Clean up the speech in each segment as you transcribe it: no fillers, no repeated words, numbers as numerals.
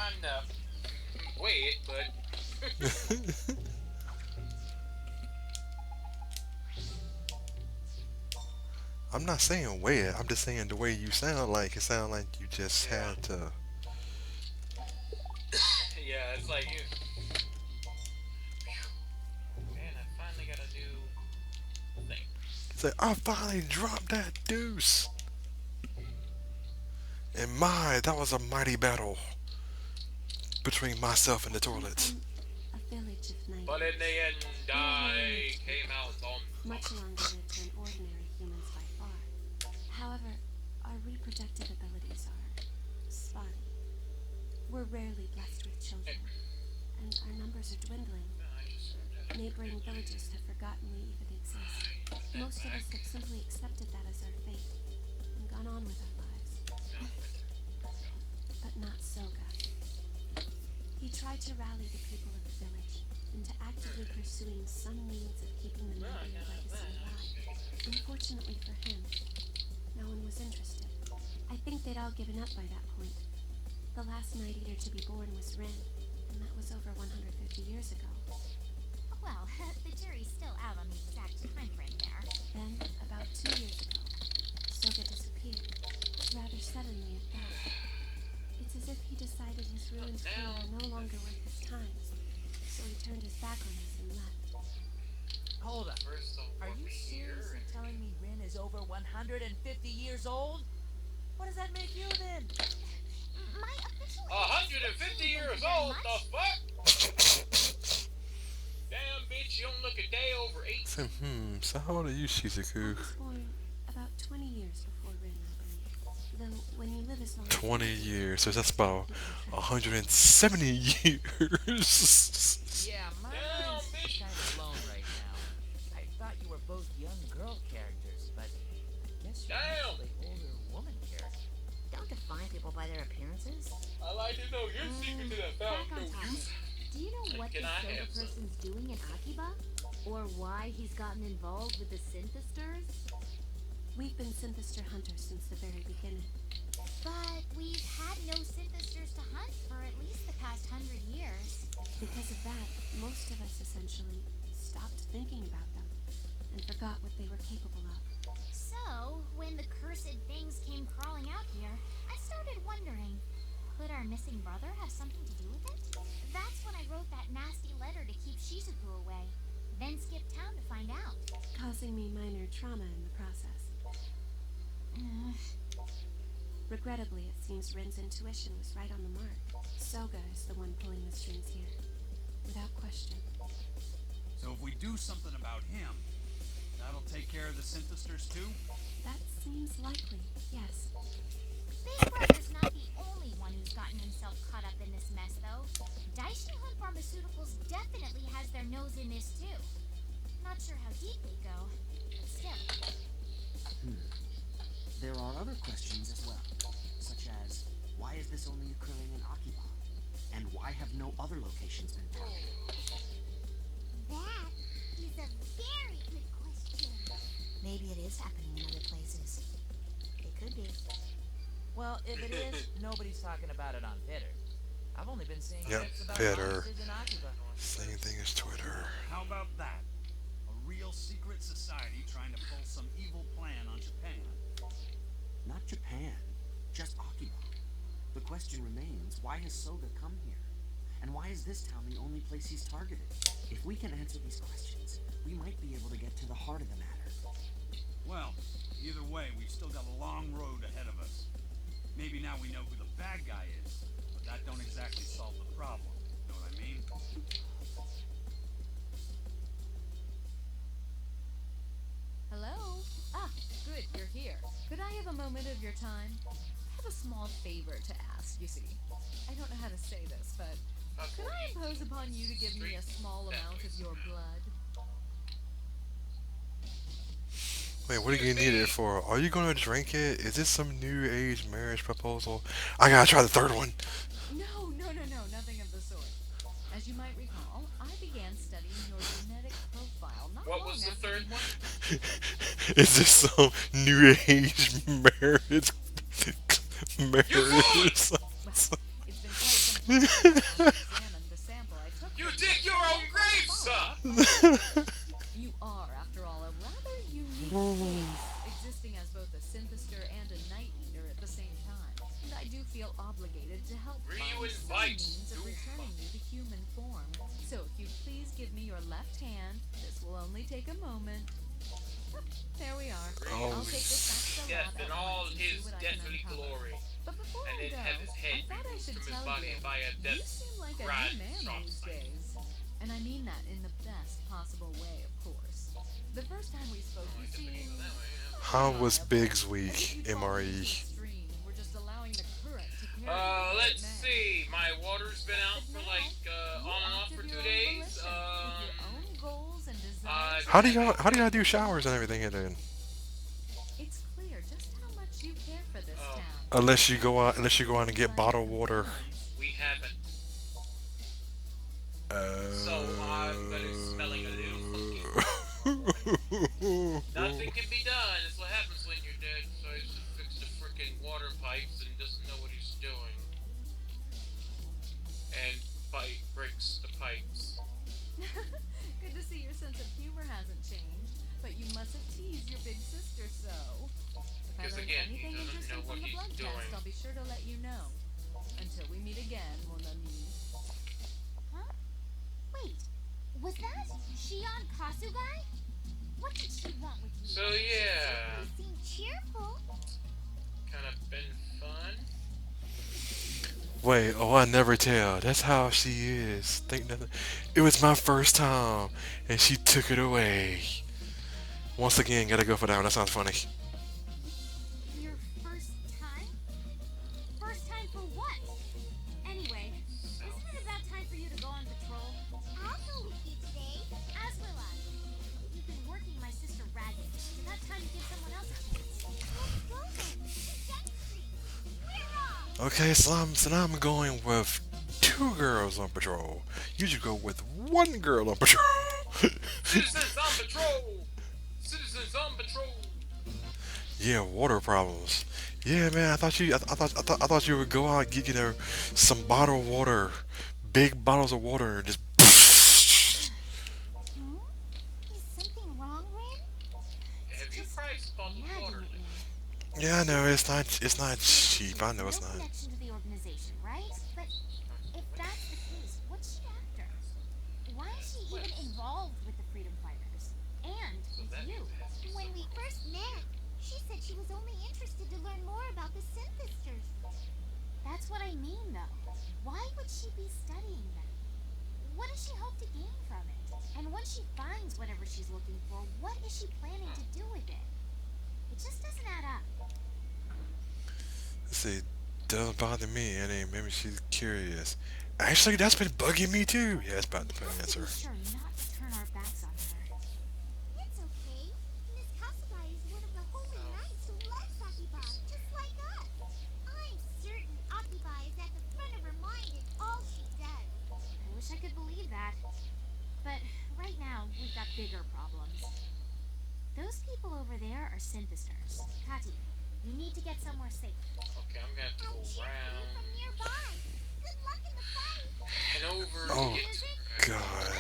time to weigh it, but I'm not saying weird. I'm just saying the way you sound like it sound like you just yeah, had to. yeah. It's like, man, I finally gotta do the thing. Say, I finally dropped that deuce. And my, that was a mighty battle between myself and the I'm toilets. from a village of night But in the elves. end, We are very I unique came people, out on much top. longer lived than ordinary humans by far. However, our reproductive abilities are spotty. We're rarely blessed with children, and our numbers are dwindling. I just Neighboring villages have forgotten we even exist. take that Most of back. us have simply accepted that as our fate and gone on with our lives. No, But not Soga. He tried to rally the people of the village into actively pursuing some means of keeping the Nightmare legacy alive. Unfortunately for him, no one was interested. I think they'd all given up by that point. The last Night Eater to be born was Ren, and that was over 150 years ago. Well, the jury's still out on the exact time frame there. Then, about 2 years ago, Soga disappeared, rather suddenly at that. It's as if he decided his ruined career no longer worth his time, so he turned his back on us and left. Hold up. first I'll Are work you here. seriously telling me Rin is over 150 years old? What does that make you then? My official 150 years old. The fuck? Damn, bitch! You don't look a day over 8. So, so how old are you, I Shizuku? was born about 20 years before Rin, I believe. Though, when you live as long as 20 I do, years. So that's about people try to 170 years. Yeah, my Damn, mind's bitch. kind of blown right now. I thought you were both young girl characters, but I guess you're Damn. actually older woman characters. Don't define people by their appearances. I like to know your secret to the Back fountain on of topic. youth. Do you know what Can this I Soga have some? person's doing in Akiba? Or why he's gotten involved with the Synthesters? We've been Sinister hunters since the very beginning. But we've had no Synthesters to hunt for at least the past 100 years. Because of that, most of us essentially stopped thinking about them and forgot what they were capable of. So, when the cursed things came crawling out here, I started wondering, could our missing brother have something to do with it? That's when I wrote that nasty letter to keep Shizuku away, then skipped town to find out. Causing me minor trauma in the process. Regrettably, it seems Rin's intuition was right on the mark. Soga is the one pulling the strings here, without question. So if we do something about him, that'll take care of the Synthesters too? That seems likely, yes. Big Brother's not the only one who's gotten himself caught up in this mess, though. Daishi Hunt Pharmaceuticals definitely has their nose in this, too. Not sure how deep they go, but still. There are other questions as well, such as why is this only occurring in Akiba? And why have no other locations been targeted? That is a very good question. Maybe it is happening in other places. It could be. Well, if it is, nobody's talking about it on Twitter. I've only been seeing Yep, clips about Twitter. monsters in Akiba. Same thing as Twitter. How about that? A real secret society trying to pull some evil plan on Japan. Not Japan, just Akiba. The question remains, why has Soga come here? And why is this town the only place he's targeted? If we can answer these questions, we might be able to get to the heart of the matter. Well, either way, we've still got a long road ahead of us. Maybe now we know who the bad guy is, but that don't exactly solve the problem. Know what I mean? Hello? Ah, good, you're here. Could I have a moment of your time? I have a small favor to ask, you see. I don't know how to say this, but could I impose upon you to give me a small amount of your blood? Wait, what do you need it for? Are you gonna drink it? Is this some new age marriage proposal? I gotta try the third one. No, no, no, no, nothing of the sort. As you might recall, I began studying your genetic profile not What long was the after third you- one? Is this some new age marriage? You're marriage? Well, it's been quite some examined the sample I took. You from dig your own grave, sir! You are, after all, a rather unique case, existing as both a Sinister and a Night Eater at the same time. And I do feel obligated to help Were find you some invite means of doom? returning you to human form. So if you please give me your left hand, this will only take a moment. There we are. Oh, I'll take this back to the Death lab in at all once and see his what I can deathly uncover. glory. But before And I then go, have his head I thought I removed should from his tell body you, by a you death seem like a grad new man sharp these sight. days. And I mean that in the best possible way, of course. The first time we spoke, you seemed how was Biggs as week? if you'd fallen into MRE. a stream and were just allowing the current to carry you where Let's it may. see. My water's been out But for now, like you on and act off for of 2 your own days. volition, with your own goals and desires. How do y'all do showers and everything here then? It's clear just how much you care for this Oh. town. Unless you go out and get bottled water. We haven't. So I'm gonna smelling a little funky. Nothing can be done. That's what happens when you're dead. So he's to fix the frickin' water pipes and doesn't know what he's doing. And breaks the pipes. Good to see your sense of humor hasn't changed, but you mustn't tease your big sister so. If I Because learn again, he anything doesn't interesting know what from the he's blood doing. test, I'll be sure to let you know. Until we meet again, mon ami. Huh? Wait, was that Shion Kasugai? What did she want with you? So yeah, She seemed cheerful. kind of been fun. Wait, oh, I never tell. That's how she is. Think nothing. It was my first time, and she took it away. Once again, gotta go for that one. That sounds funny. Your first time? First time for what? Anyway, isn't it about time for you to go on patrol? I'll go with you today. As will I. You've been working my sister ragged. It's about time to give someone else a chance. Let's go then. To Death Street. We're off. Okay, so I'm going with 2 girls on patrol. You should go with 1 girl on patrol. Citizens on patrol! Citizens on patrol! Yeah, water problems. Yeah, man. I thought you would go out and get some bottled water, big bottles of water, and just. Hmm? Is something wrong, Rin? Have you priced bottled water? Nagging at me. Yeah, I know it's not cheap. I know it's No not. connection to the organization, right? But if that's the case, what's she after? Why is she even involved with the freedom fighters? And with that you? means it has to be When we first met, she said she was only interested to learn more about the Sinisters. That's what I mean, though. Why would she be studying them? What does she hope to gain from it? And once she finds whatever she's looking for, what is she planning to do with it? It just doesn't add up. Let's see, doesn't bother me. I mean, maybe she's curious. Actually, that's been bugging me too. Yeah, that's about the We have to answer. be sure not to turn our backs on her. It's okay. Miss Kasugai is one of the holy knights who loves Akiba, just like us. I'm certain Akiba is at the front of her mind in all she does. I wish I could believe that. But right now, we've got bigger problems. Those people over there are Sinisters. Kati, you need to get somewhere safe. Okay, I'm gonna have to go around from nearby. Good luck in the fight. and over Oh, to get God.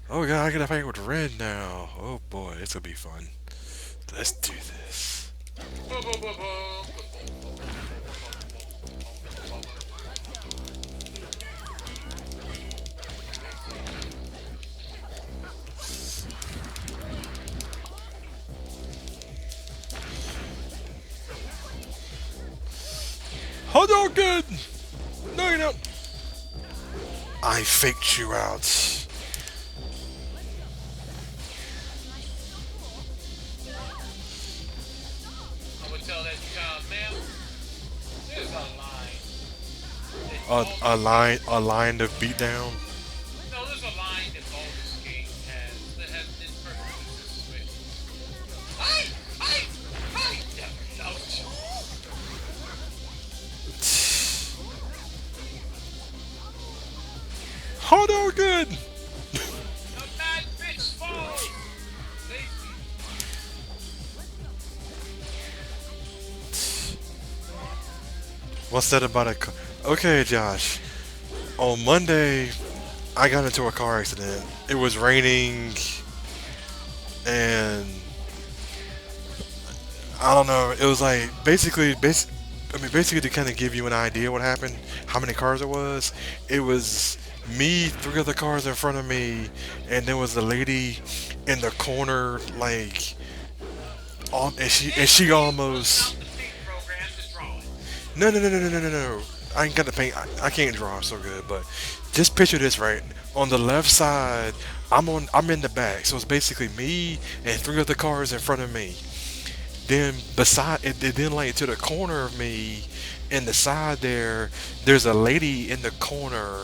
Oh god, I gotta fight with Red now. Oh boy, it's gonna be fun. Let's do this. Boom, boom, boom, boom. Hadouken! No, you don't. I faked you out. I would tell that child, ma'am, there's a line. A line of beatdown. No, there's a line that Baldur's Gate has that has this perfect switch. I never loved you. Hadouken! The mad bitch falls. Lazy. What's that about a? Okay, Josh. On Monday, I got into a car accident. It was raining, and I don't know. It was like basically to kind of give you an idea what happened, how many cars it was. It was me, three other cars in front of me, and there was a lady in the corner, like, and she almost. Out the paint program to draw it. No. I ain't got the paint. I can't draw so good, but just picture this, right? On the left side, I'm in the back, so it's basically me and three other cars in front of me. Then beside it, then like to the corner of me, in the side there, there's a lady in the corner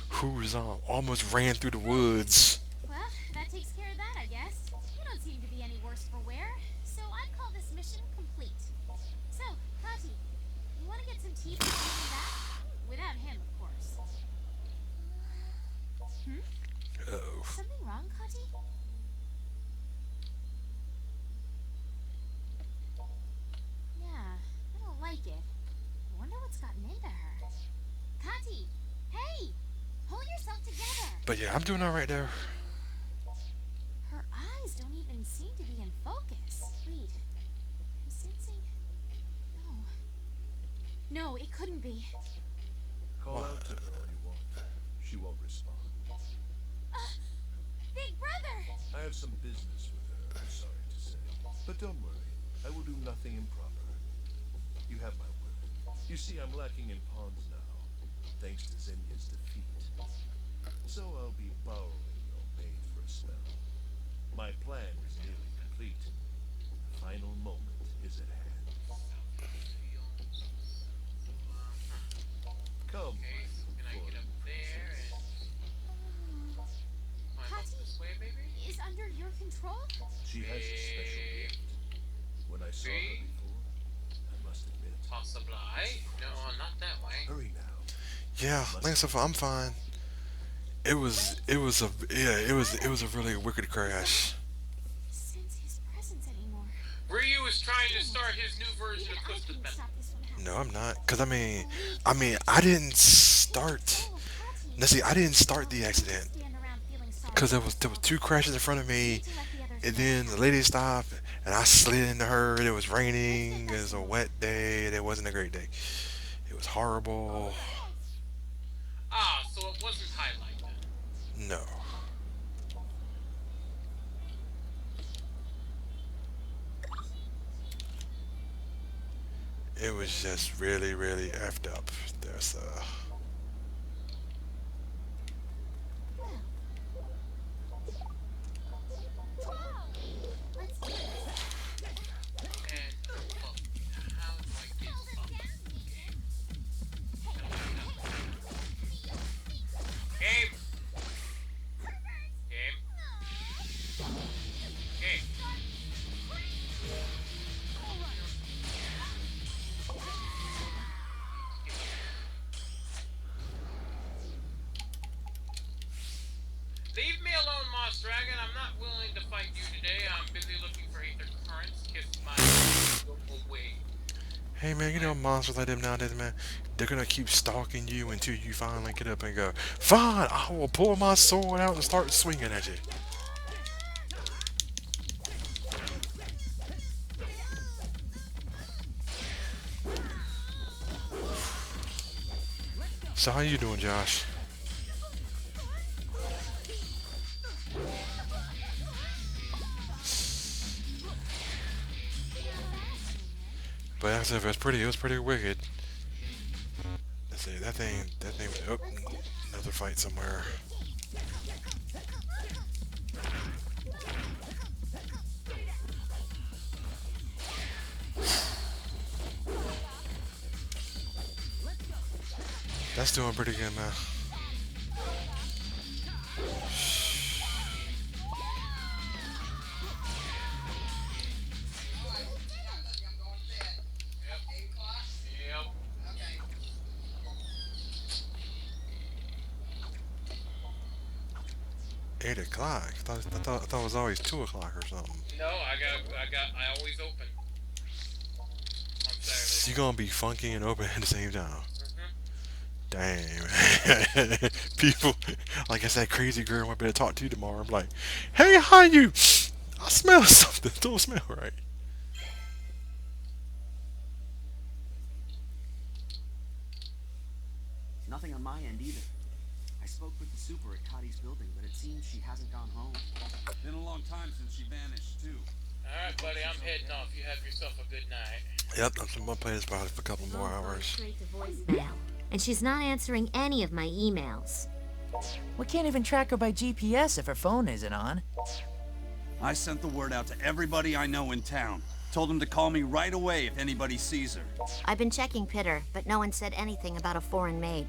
who's almost ran through the woods. Well, that takes care of that, I guess. You don't seem to be any worse for wear, so I call this mission complete. So, Kati, you want to get some tea before you come back? Without him, of course. Oh, Something wrong, Kati? Yeah, I don't like it. I wonder what's gotten into her. Kati! Hey! Pull yourself together! but yeah, I'm doing all right there. Her eyes don't even seem to be in focus. Wait. I'm sensing... No. No, it couldn't be. Call out to her all you want. She won't respond. Big brother! I have some business with her, I'm sorry to say. But don't worry, I will do nothing improper. You have my word. You see, I'm lacking in pawns now, thanks to Zenya's defeat. So I'll be borrowing your maid for a spell. My plan is nearly complete. The final moment is at hand. Come, Okay, so can I get up there and climb up Kati this way, baby? is under your control? she has a special gift. When I saw her before, I must admit. Possibly. No, not that way. Hurry now. Yeah, like I said, I'm fine. It was a really wicked crash. Sense his presence anymore. Ryu is trying to start his new version Even of I Twisted couldn't Metal. stop this from happening. No, I'm not, cause I didn't start. Oh, Kati. Now see, I didn't start the accident, Stand around feeling sorry cause for there was yourself. two crashes in front of me, Need to let the others and know. then the lady stopped, and I slid into her. And it was raining. It was a wet day. And it wasn't a great day. It was horrible. Ah, so it wasn't highlight then. No. It was just really, really effed up. There's Let's do this. And, well, how do I get up? Game! Game? Game. Leave me alone, Moss Dragon. I'm not willing to fight you today. I'm busy looking for ether currents. Kiss my go away. hey man, you know monsters like them nowadays, man. They're gonna keep stalking you until you finally get up and go, fine, I will pull my sword out and start swinging at you. So how you doing, Josh? But as if it was pretty wicked. Let's see, that thing, oh, another fight somewhere. That's doing pretty good, man. Yep. 8 o'clock. I thought it was always 2 o'clock or something. No, I always open on So Saturday. you gonna be funky and open at the same time. Dang, man. People, like I said, crazy girl I better talk to you tomorrow. I'm like, hey, how you? I smell something. Don't smell right. Nothing on my end either. I spoke with the super at Kati's building, but it seems she hasn't gone home. Been a long time since she vanished, too. Alright, buddy, I'm heading off. You have yourself a good night. Yep, I'm gonna play this probably for a couple more hours. Straight to voicemail, and she's not answering any of my emails. We can't even track her by GPS if her phone isn't on. I sent the word out to everybody I know in town. Told them to call me right away if anybody sees her. I've been checking Pitter, but no one said anything about a foreign maid.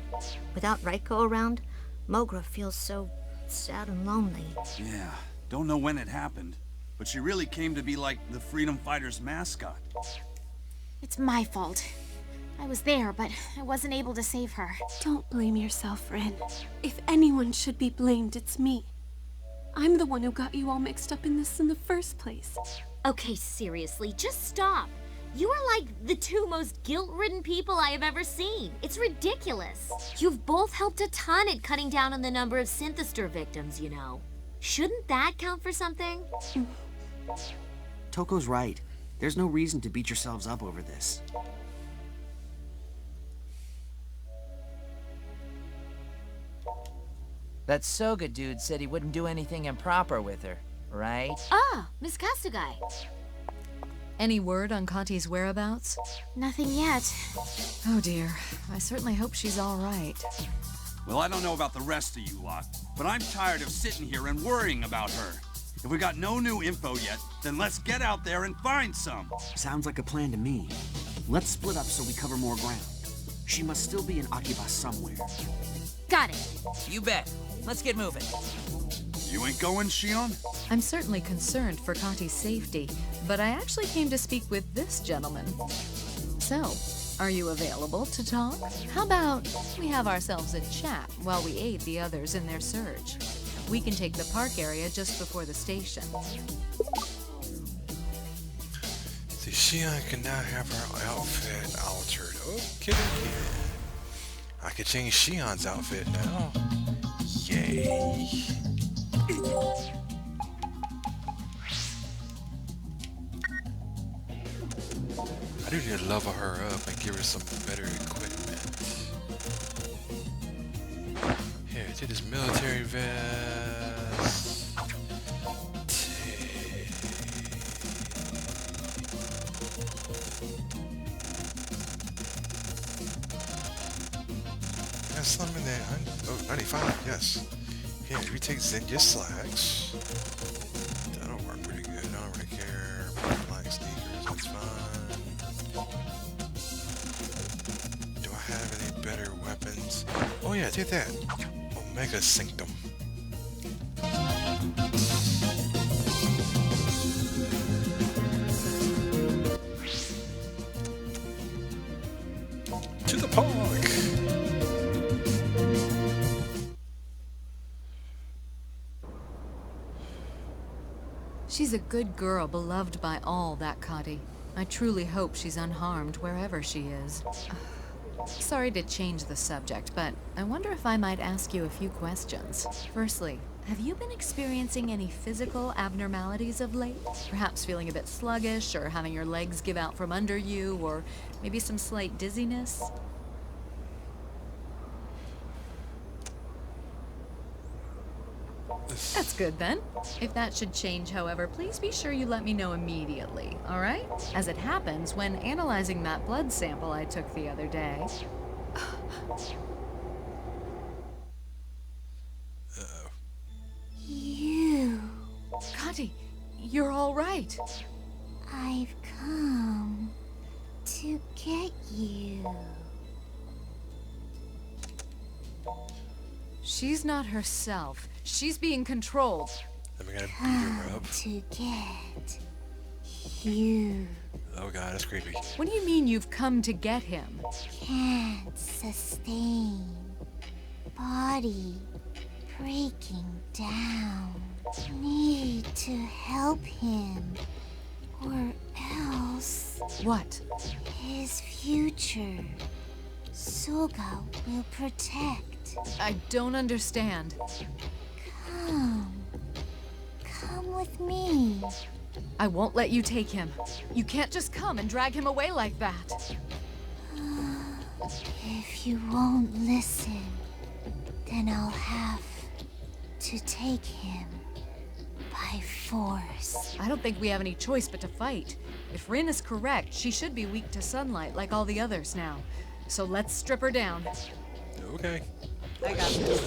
Without Raiko around, Mogra feels so sad and lonely. Yeah, don't know when it happened, but she really came to be like the freedom fighters' mascot. It's my fault. I was there, but I wasn't able to save her. Don't blame yourself, Ren. If anyone should be blamed, it's me. I'm the one who got you all mixed up in this in the first place. Okay, seriously, just stop. You are like the two most guilt-ridden people I have ever seen. It's ridiculous. You've both helped a ton at cutting down on the number of Sinister victims, you know. Shouldn't that count for something? Toko's right. There's no reason to beat yourselves up over this. That Soga dude said he wouldn't do anything improper with her, right? Ah, Miss Kasugai. Any word on Kati's whereabouts? Nothing yet. Oh dear. I certainly hope she's all right. Well, I don't know about the rest of you lot, but I'm tired of sitting here and worrying about her. If we got no new info yet, then let's get out there and find some. Sounds like a plan to me. Let's split up so we cover more ground. She must still be in Akiba somewhere. Got it. You bet. Let's get moving. You ain't going, Shion? I'm certainly concerned for Kati's safety, but I actually came to speak with this gentleman. So, are you available to talk? How about we have ourselves a chat while we aid the others in their search? We can take the park area just before the station. See, Shion can now have her outfit altered. Okay, I can change Shion's outfit now. Yay. I do need to level her up and give her some better equipment. Here, take this military vest. There's some in there. Oh, 95, yes. Here, we take Zenya's slacks. That'll work pretty good. I don't really care. Black sneakers, that's fine. Do I have any better weapons? Oh yeah, take that. Omega Sanctum. To the park! She's a good girl, beloved by all, that Kati. I truly hope she's unharmed wherever she is. Sorry to change the subject, but I wonder if I might ask you a few questions. Firstly, have you been experiencing any physical abnormalities of late? Perhaps feeling a bit sluggish, or having your legs give out from under you, or maybe some slight dizziness? That's good then. If that should change, however, please be sure you let me know immediately, alright? As it happens, when analyzing that blood sample I took the other day... You. Kati, you're alright. I've come to get you. She's not herself. She's being controlled. Then we gotta beat her up. To get you. Oh god, that's creepy. What do you mean you've come to get him? Can't sustain. Body breaking down. Need to help him. Or else What? his future Soga will protect. I don't understand. Come with me. I won't let you take him. You can't just come and drag him away like that. If you won't listen, then I'll have to take him by force. I don't think we have any choice but to fight. If Rin is correct, she should be weak to sunlight like all the others now. So let's strip her down. Okay. I got this.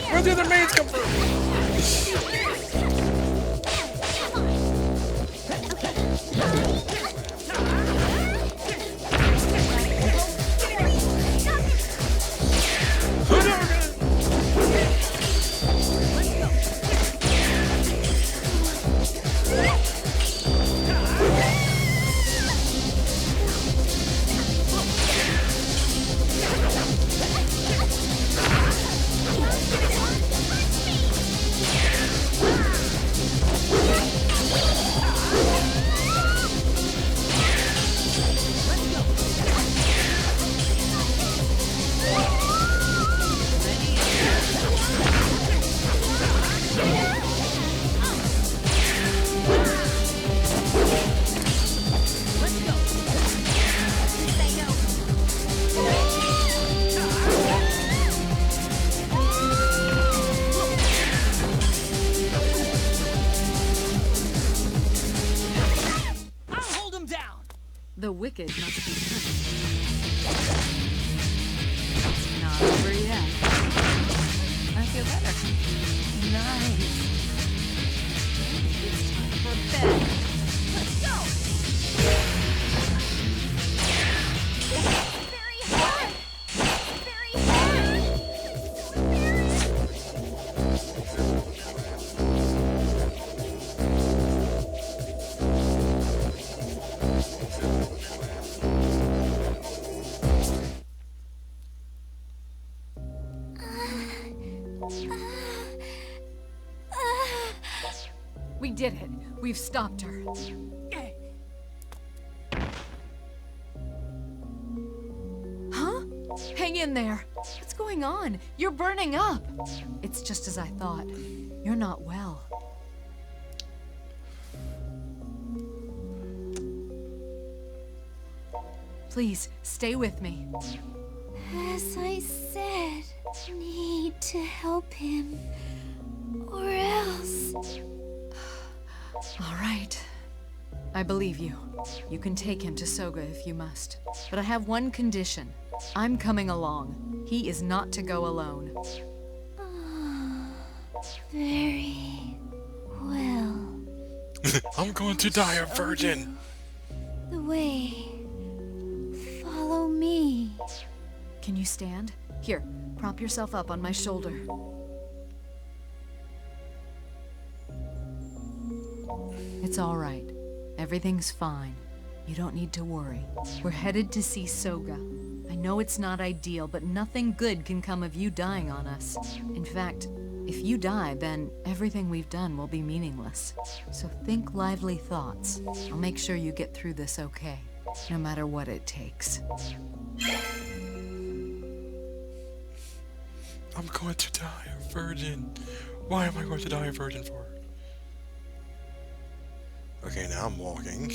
Where'd the other maids come from? The wicked must be punished. It's not over yet. I feel better. Nice. It's time for bed. Let's go! It's very hard! It's very hard! I'm so embarrassed! We did it. We've stopped her. Huh? Hang in there. What's going on? You're burning up. It's just as I thought. You're not well. Please, stay with me. As I said, need to help him, or else. All right. I believe you. You can take him to Soga if you must. But I have one condition. I'm coming along. He is not to go alone. Very well. I'm going to die a virgin. The way. Follow me. Can you stand? Here, prop yourself up on my shoulder. It's all right. Everything's fine. You don't need to worry. We're headed to see Soga. I know it's not ideal, but nothing good can come of you dying on us. In fact, if you die, then everything we've done will be meaningless. So think lively thoughts. I'll make sure you get through this okay, no matter what it takes. I'm going to die a virgin. Why am I going to die a virgin for? Okay, now I'm walking.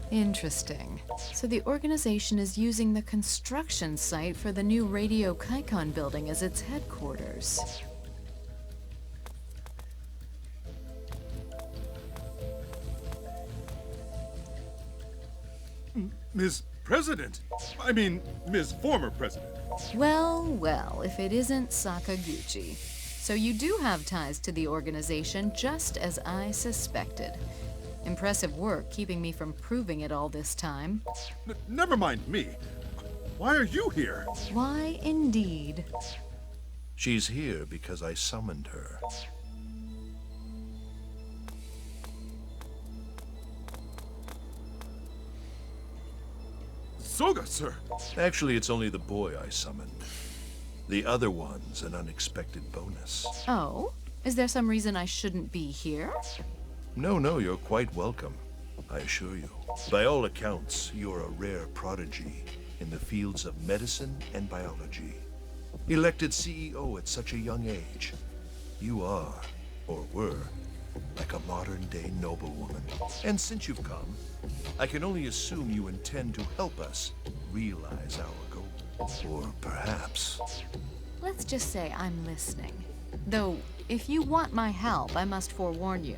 Interesting. So the organization is using the construction site for the new Radio Kaikon building as its headquarters. Ms. President! I mean, Ms. Former President. Well, well, if it isn't Sakaguchi. So you do have ties to the organization, just as I suspected. Impressive work keeping me from proving it all this time. Never mind me. Why are you here? Why, indeed. She's here because I summoned her. Soga, sir. Actually, it's only the boy I summoned. The other one's an unexpected bonus. Oh? Is there some reason I shouldn't be here? No, you're quite welcome, I assure you. By all accounts, you're a rare prodigy in the fields of medicine and biology. Elected CEO at such a young age, you are, or were, like a modern-day noblewoman. And since you've come, I can only assume you intend to help us realize our goal. Or perhaps... Let's just say I'm listening. Though, if you want my help, I must forewarn you.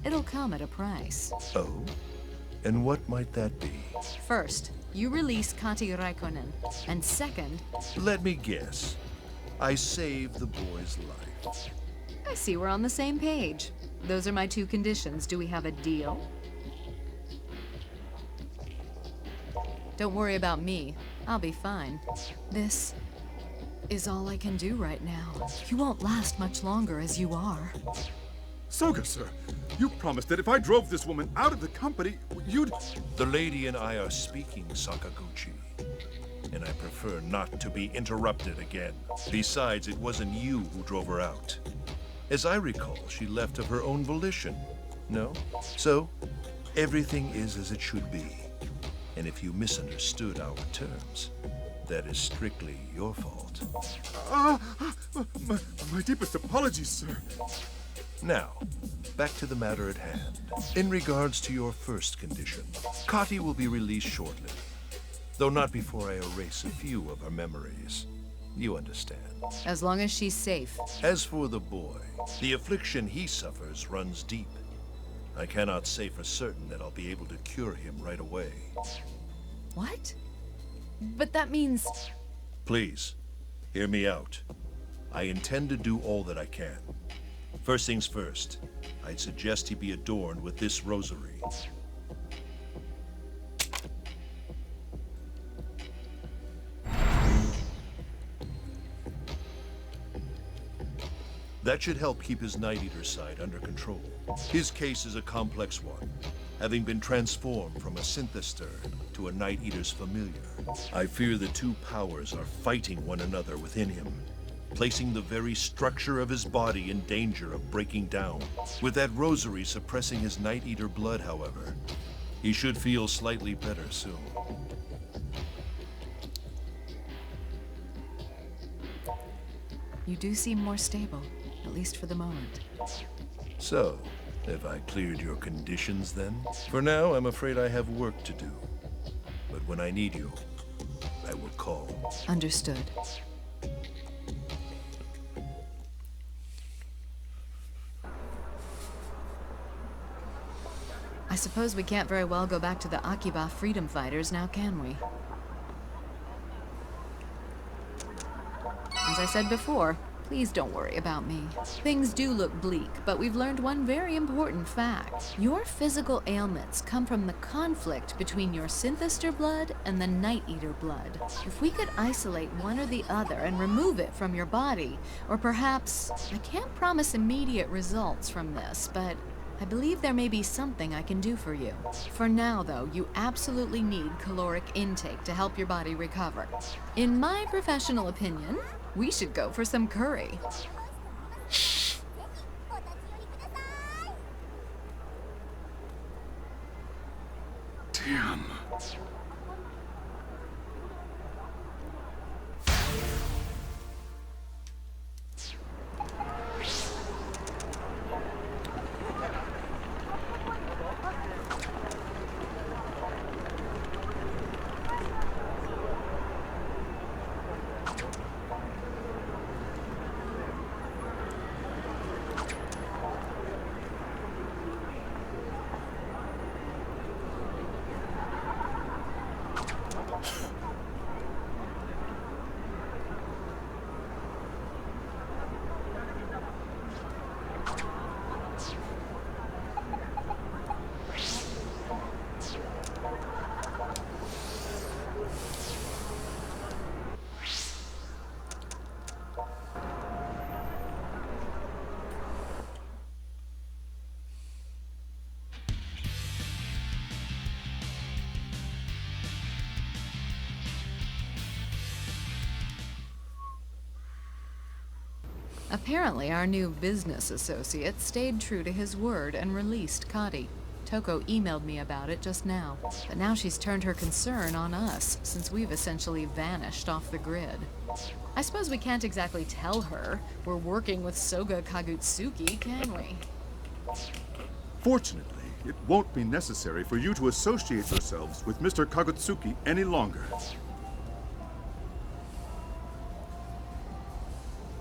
It'll come at a price. Oh? And what might that be? First, you release Kati Raikkonen. And second... Let me guess. I saved the boy's life. I see we're on the same page. Those are my two conditions. Do we have a deal? Don't worry about me. I'll be fine. This is all I can do right now. You won't last much longer as you are. Soga, sir, you promised that if I drove this woman out of the company, you'd... The lady and I are speaking, Sakaguchi. And I prefer not to be interrupted again. Besides, it wasn't you who drove her out. As I recall, she left of her own volition. No? So, everything is as it should be. And if you misunderstood our terms, that is strictly your fault. My deepest apologies, sir. Now, back to the matter at hand. In regards to your first condition, Kati will be released shortly. Though not before I erase a few of her memories. You understand. As long as she's safe. As for the boy, the affliction he suffers runs deep. I cannot say for certain that I'll be able to cure him right away. What? But that means... Please, hear me out. I intend to do all that I can. First things first, I'd suggest he be adorned with this rosary. That should help keep his Night Eater side under control. His case is a complex one, having been transformed from a Sinister to a Night Eater's familiar. I fear the two powers are fighting one another within him, placing the very structure of his body in danger of breaking down. With that rosary suppressing his Night Eater blood, however, he should feel slightly better soon. You do seem more stable, at least for the moment. So, have I cleared your conditions then? For now, I'm afraid I have work to do. But when I need you, I will call. Understood. I suppose we can't very well go back to the Akiba freedom fighters now, can we? As I said before, please don't worry about me. Things do look bleak, but we've learned one very important fact. Your physical ailments come from the conflict between your Sinister blood and the Night Eater blood. If we could isolate one or the other and remove it from your body, or perhaps, I can't promise immediate results from this, but I believe there may be something I can do for you. For now, though, you absolutely need caloric intake to help your body recover. In my professional opinion, we should go for some curry. Damn. Apparently, our new business associate stayed true to his word and released Kati. Toko emailed me about it just now, but now she's turned her concern on us, since we've essentially vanished off the grid. I suppose we can't exactly tell her we're working with Soga Kagutsuki, can we? Fortunately, it won't be necessary for you to associate yourselves with Mr. Kagutsuki any longer.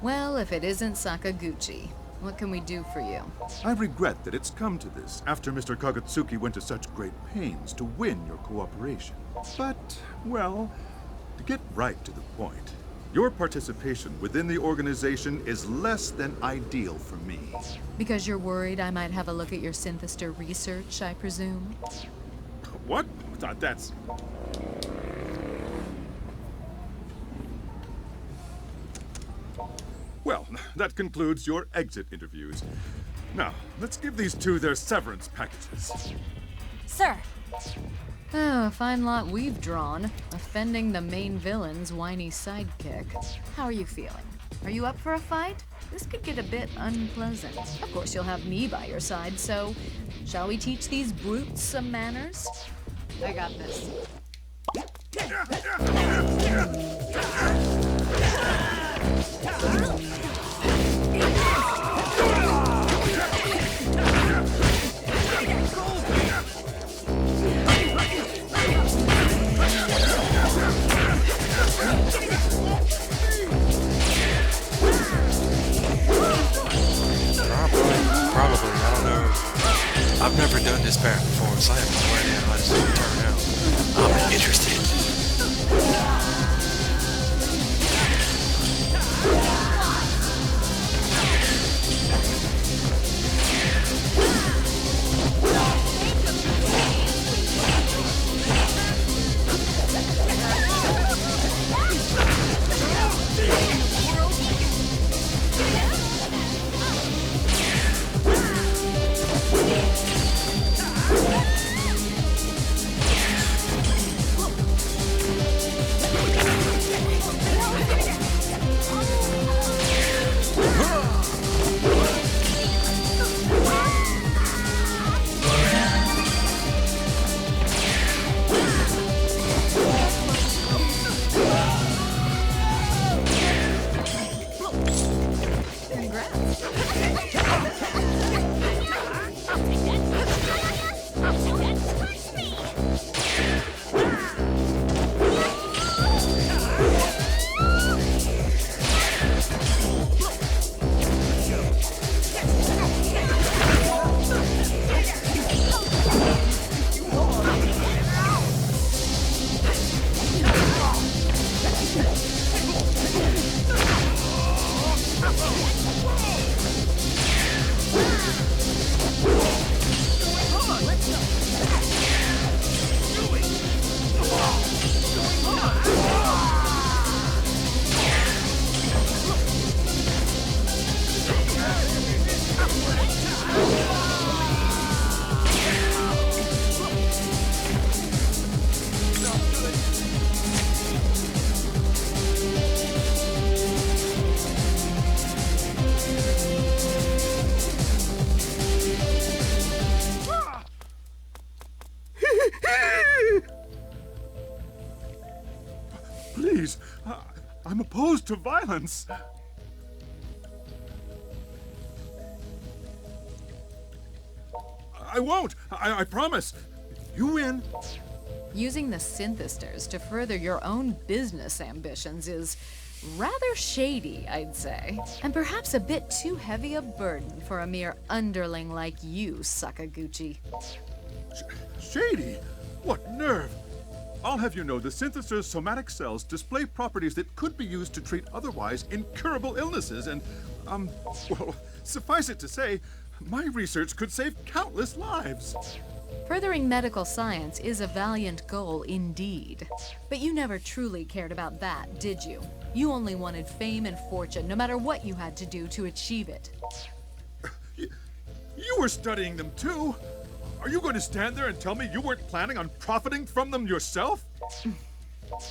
Well, if it isn't Sakaguchi, what can we do for you? I regret that it's come to this after Mr. Kagutsuki went to such great pains to win your cooperation. But, well, to get right to the point, your participation within the organization is less than ideal for me. Because you're worried I might have a look at your Sinister research, I presume? What? That's... Well, that concludes your exit interviews. Now, let's give these two their severance packages. Sir, Oh, a fine lot we've drawn, offending the main villain's whiny sidekick. How are you feeling? Are you up for a fight? This could get a bit unpleasant. Of course, you'll have me by your side, so shall we teach these brutes some manners? I got this. Probably. I don't know. I've never done this path before, so I have no idea how this will turn out. I'm interested. Please, I'm opposed to violence. I won't. I promise. You win. Using the synthesters to further your own business ambitions is rather shady, I'd say. And perhaps a bit too heavy a burden for a mere underling like you, Sakaguchi. Shady? What nerve? I'll have you know the synthester's somatic cells display properties that could be used to treat otherwise incurable illnesses and, well, suffice it to say, my research could save countless lives. Furthering medical science is a valiant goal indeed. But you never truly cared about that, did you? You only wanted fame and fortune, no matter what you had to do to achieve it. You were studying them too. Are you going to stand there and tell me you weren't planning on profiting from them yourself?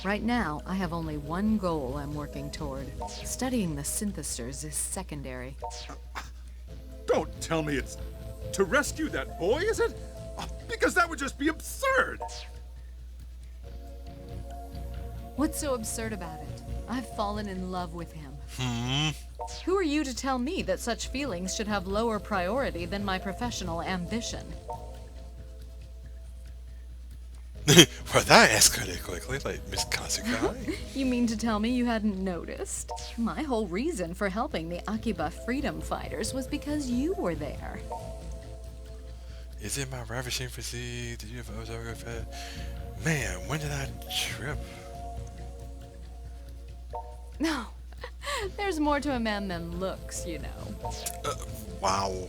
Right now, I have only one goal I'm working toward. Studying the Sinisters is secondary. Don't tell me it's to rescue that boy, is it? Because that would just be absurd. What's so absurd about it? I've fallen in love with him. Who are you to tell me that such feelings should have lower priority than my professional ambition? Well, that escalated quickly, like Miss Kasugai. You mean to tell me you hadn't noticed? My whole reason for helping the Akiba freedom fighters was because you were there. Is it my ravishing physique? Did you have autograph? Man, when did I trip? No. There's more to a man than looks, you know. Wow.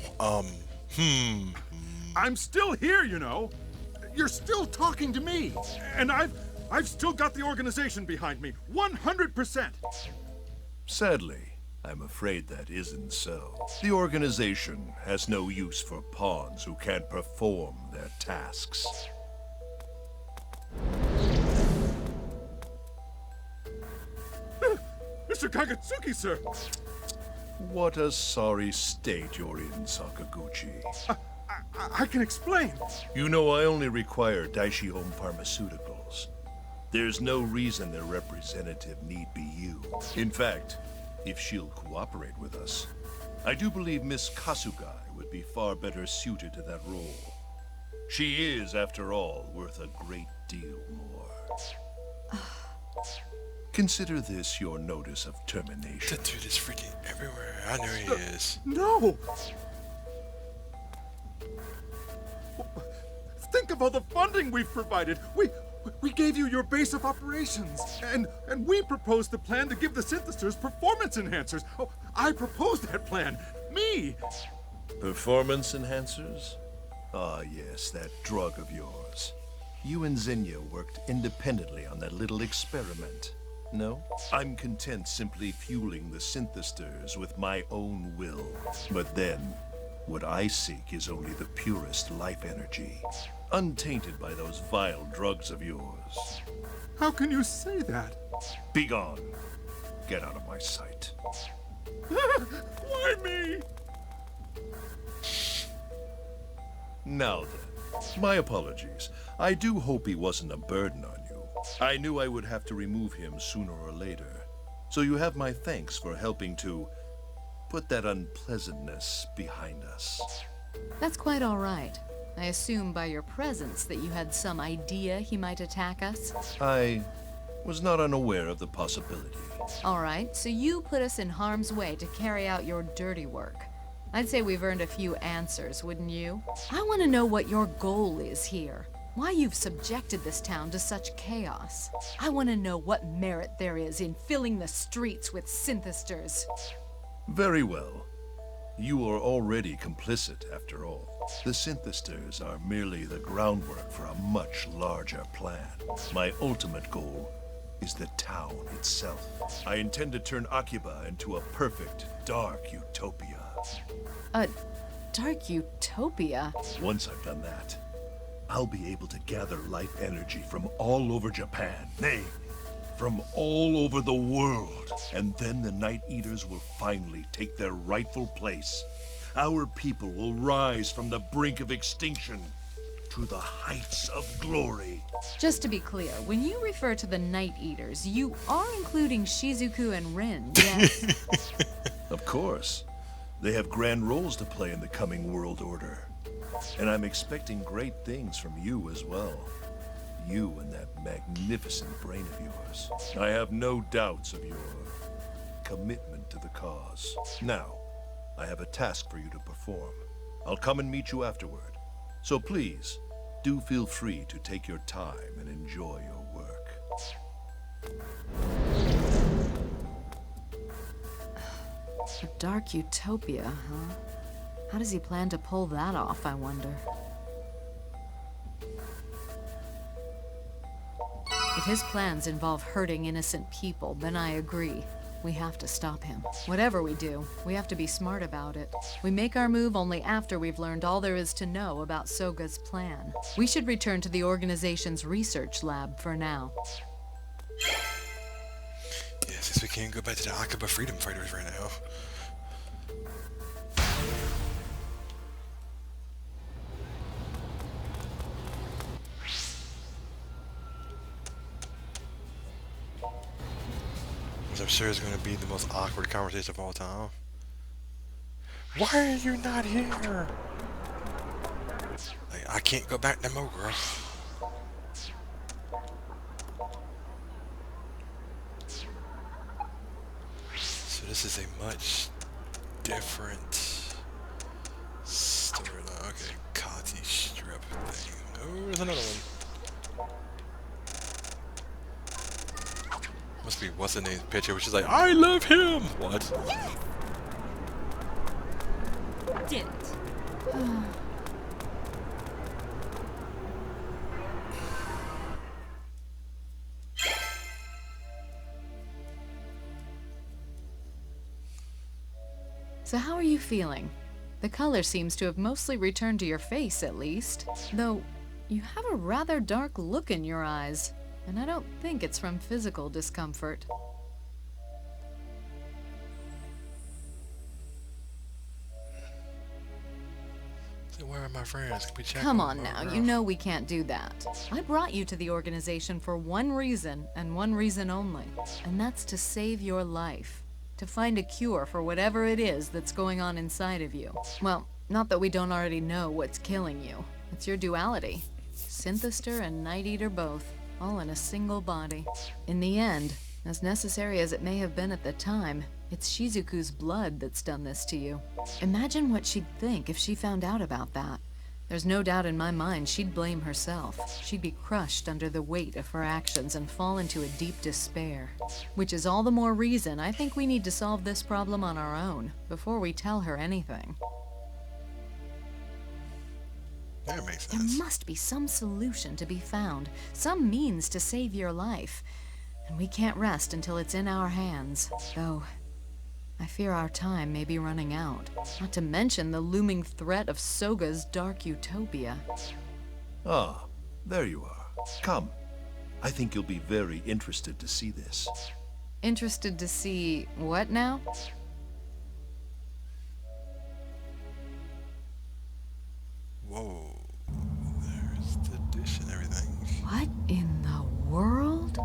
I'm still here, you know. You're still talking to me. And I've still got the organization behind me. 100%. Sadly, I'm afraid that isn't so. The organization has no use for pawns who can't perform their tasks. Mr. Kagetsuki, sir. What a sorry state you're in, Sakaguchi. I can explain. You know, I only require Daishi Home Pharmaceuticals. There's no reason their representative need be you. In fact, if she'll cooperate with us, I do believe Miss Kasugai would be far better suited to that role. She is, after all, worth a great deal more. Consider this your notice of termination. That dude is freaking everywhere. I know he is. No! Think of all the funding we've provided. We gave you your base of operations. And we proposed the plan to give the Sinisters performance enhancers. Oh, I proposed that plan. Me! Performance enhancers? Ah, yes, that drug of yours. You and Xenia worked independently on that little experiment. No? I'm content simply fueling the Sinisters with my own will. But then, what I seek is only the purest life energy, untainted by those vile drugs of yours. How can you say that? Begone. Get out of my sight. Why me? Now then, my apologies. I do hope he wasn't a burden on you. I knew I would have to remove him sooner or later. So you have my thanks for helping to put that unpleasantness behind us. That's quite all right. I assume by your presence that you had some idea he might attack us? I was not unaware of the possibility. All right, so you put us in harm's way to carry out your dirty work. I'd say we've earned a few answers, wouldn't you? I want to know what your goal is here. Why you've subjected this town to such chaos. I want to know what merit there is in filling the streets with Sinisters. Very well. You are already complicit, after all. The Sinisters are merely the groundwork for a much larger plan. My ultimate goal is the town itself. I intend to turn Akiba into a perfect, dark utopia. A dark utopia? Once I've done that, I'll be able to gather life energy from all over Japan. Nay, from all over the world. And then the Night Eaters will finally take their rightful place. Our people will rise from the brink of extinction to the heights of glory. Just to be clear, when you refer to the Night Eaters, you are including Shizuku and Rin, yes? Of course. They have grand roles to play in the coming world order. And I'm expecting great things from you as well. You and that magnificent brain of yours. I have no doubts of your commitment to the cause. Now, I have a task for you to perform. I'll come and meet you afterward. So please, do feel free to take your time and enjoy your work. A dark utopia, huh? How does he plan to pull that off, I wonder? If his plans involve hurting innocent people, then I agree. We have to stop him. Whatever we do, we have to be smart about it. We make our move only after we've learned all there is to know about Soga's plan. We should return to the organization's research lab for now. Yeah, since we can't go back to the Akiba freedom fighters right now. Which I'm sure is going to be the most awkward conversation of all time. Why are you not here? Like, I can't go back to Mogra. So this is a much different storyline. Okay, Kati strip thing. Oh, there's another one. Must be what's the name's picture, which is like, I love him! What? Did it. So how are you feeling? The color seems to have mostly returned to your face, at least. Though, you have a rather dark look in your eyes, and I don't think it's from physical discomfort. So where are my friends? Can we check Come on on now, Mogra? you know we can't do that. I brought you to the organization for one reason, and one reason only. And that's to save your life. To find a cure for whatever it is that's going on inside of you. Well, not that we don't already know what's killing you. It's your duality. Sinister and Night Eater both, all in a single body. In the end, as necessary as it may have been at the time, it's Shizuku's blood that's done this to you. Imagine what she'd think if she found out about that. There's no doubt in my mind she'd blame herself. She'd be crushed under the weight of her actions and fall into a deep despair. Which is all the more reason I think we need to solve this problem on our own, before we tell her anything. That makes There sense. must be some solution to be found, some means to save your life. And we can't rest until it's in our hands, though I fear our time may be running out. Not to mention the looming threat of Soga's dark utopia. Ah, there you are. Come. I think you'll be very interested to see this. Interested to see what now? Whoa. There's the dish and everything. What in the world?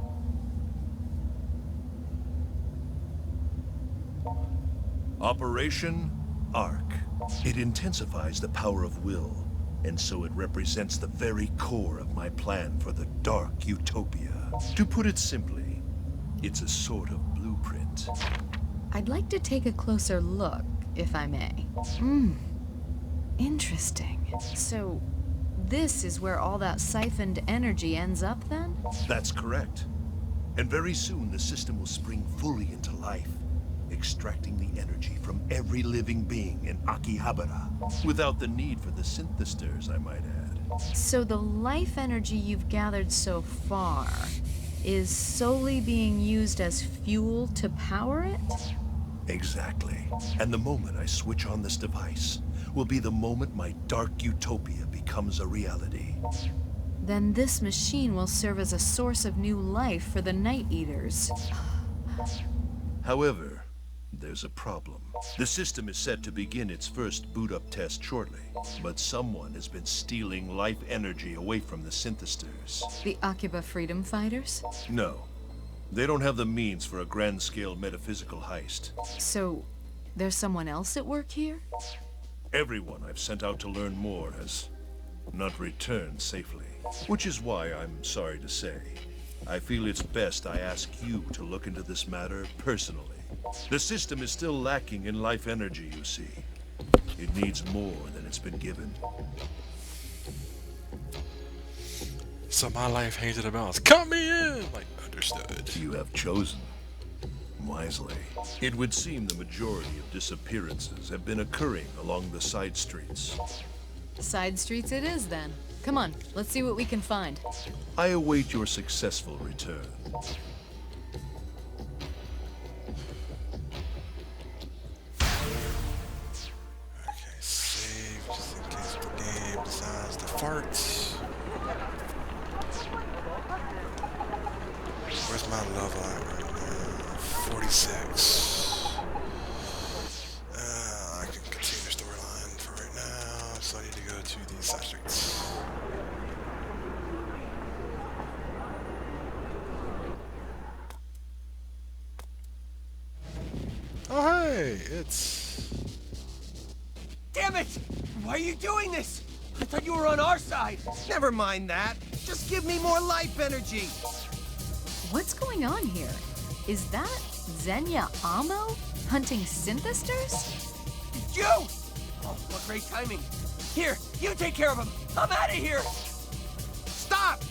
Operation Arc. It intensifies the power of will, and so it represents the very core of my plan for the dark utopia. To put it simply, it's a sort of blueprint. I'd like to take a closer look, if I may. Interesting. So, this is where all that siphoned energy ends up, then? That's correct. And very soon the system will spring fully into life, extracting the energy from every living being in Akihabara, without the need for the synthesters, I might add. So the life energy you've gathered so far is solely being used as fuel to power it? Exactly. And the moment I switch on this device will be the moment my dark utopia becomes a reality. Then this machine will serve as a source of new life for the Night Eaters. However, there's a problem. The system is set to begin its first boot-up test shortly, but someone has been stealing life energy away from the synthesters. The Akiba freedom fighters? No, they don't have the means for a grand-scale metaphysical heist. So, there's someone else at work here? Everyone I've sent out to learn more has not returned safely. Which is why I'm sorry to say, I feel it's best I ask you to look into this matter personally. The system is still lacking in life energy, you see. It needs more than it's been given. So my life hangs in the balance. Cut me in! Like, understood. You have chosen wisely. It would seem the majority of disappearances have been occurring along the side streets. Side streets it is, then. Come on, let's see what we can find. I await your successful return. Okay, save just in case the game decides to fart. Where's my level at right now? 46. I can continue the storyline for right now, so I need to go to the side streets. Oh hey, it's... Damn it! Why are you doing this? I thought you were on our side. Never mind that. Just give me more life energy. What's going on here? Is that Xenia Amo hunting synthesters? You! Oh, what great timing. Here, you take care of him. I'm out of here. Stop!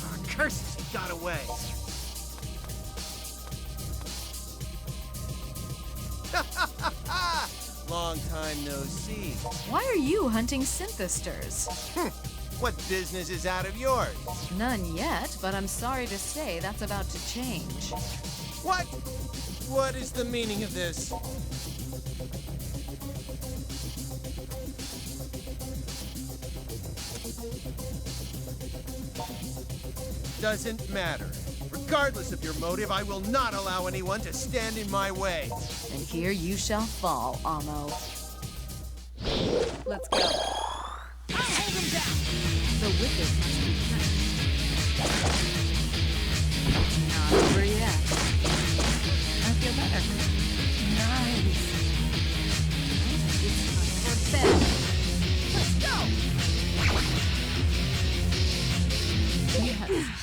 Our curses got away. Long time no see. Why are you hunting synthesters? What business is out of yours? None yet, but I'm sorry to say that's about to change. What? What is the meaning of this? Doesn't matter. Regardless of your motive, I will not allow anyone to stand in my way. And here you shall fall, Amo. Let's go. I'll hold him down! The wicked must be punished. Not over yet. I feel better. Nice. It's time for bed. Let's go! Yes.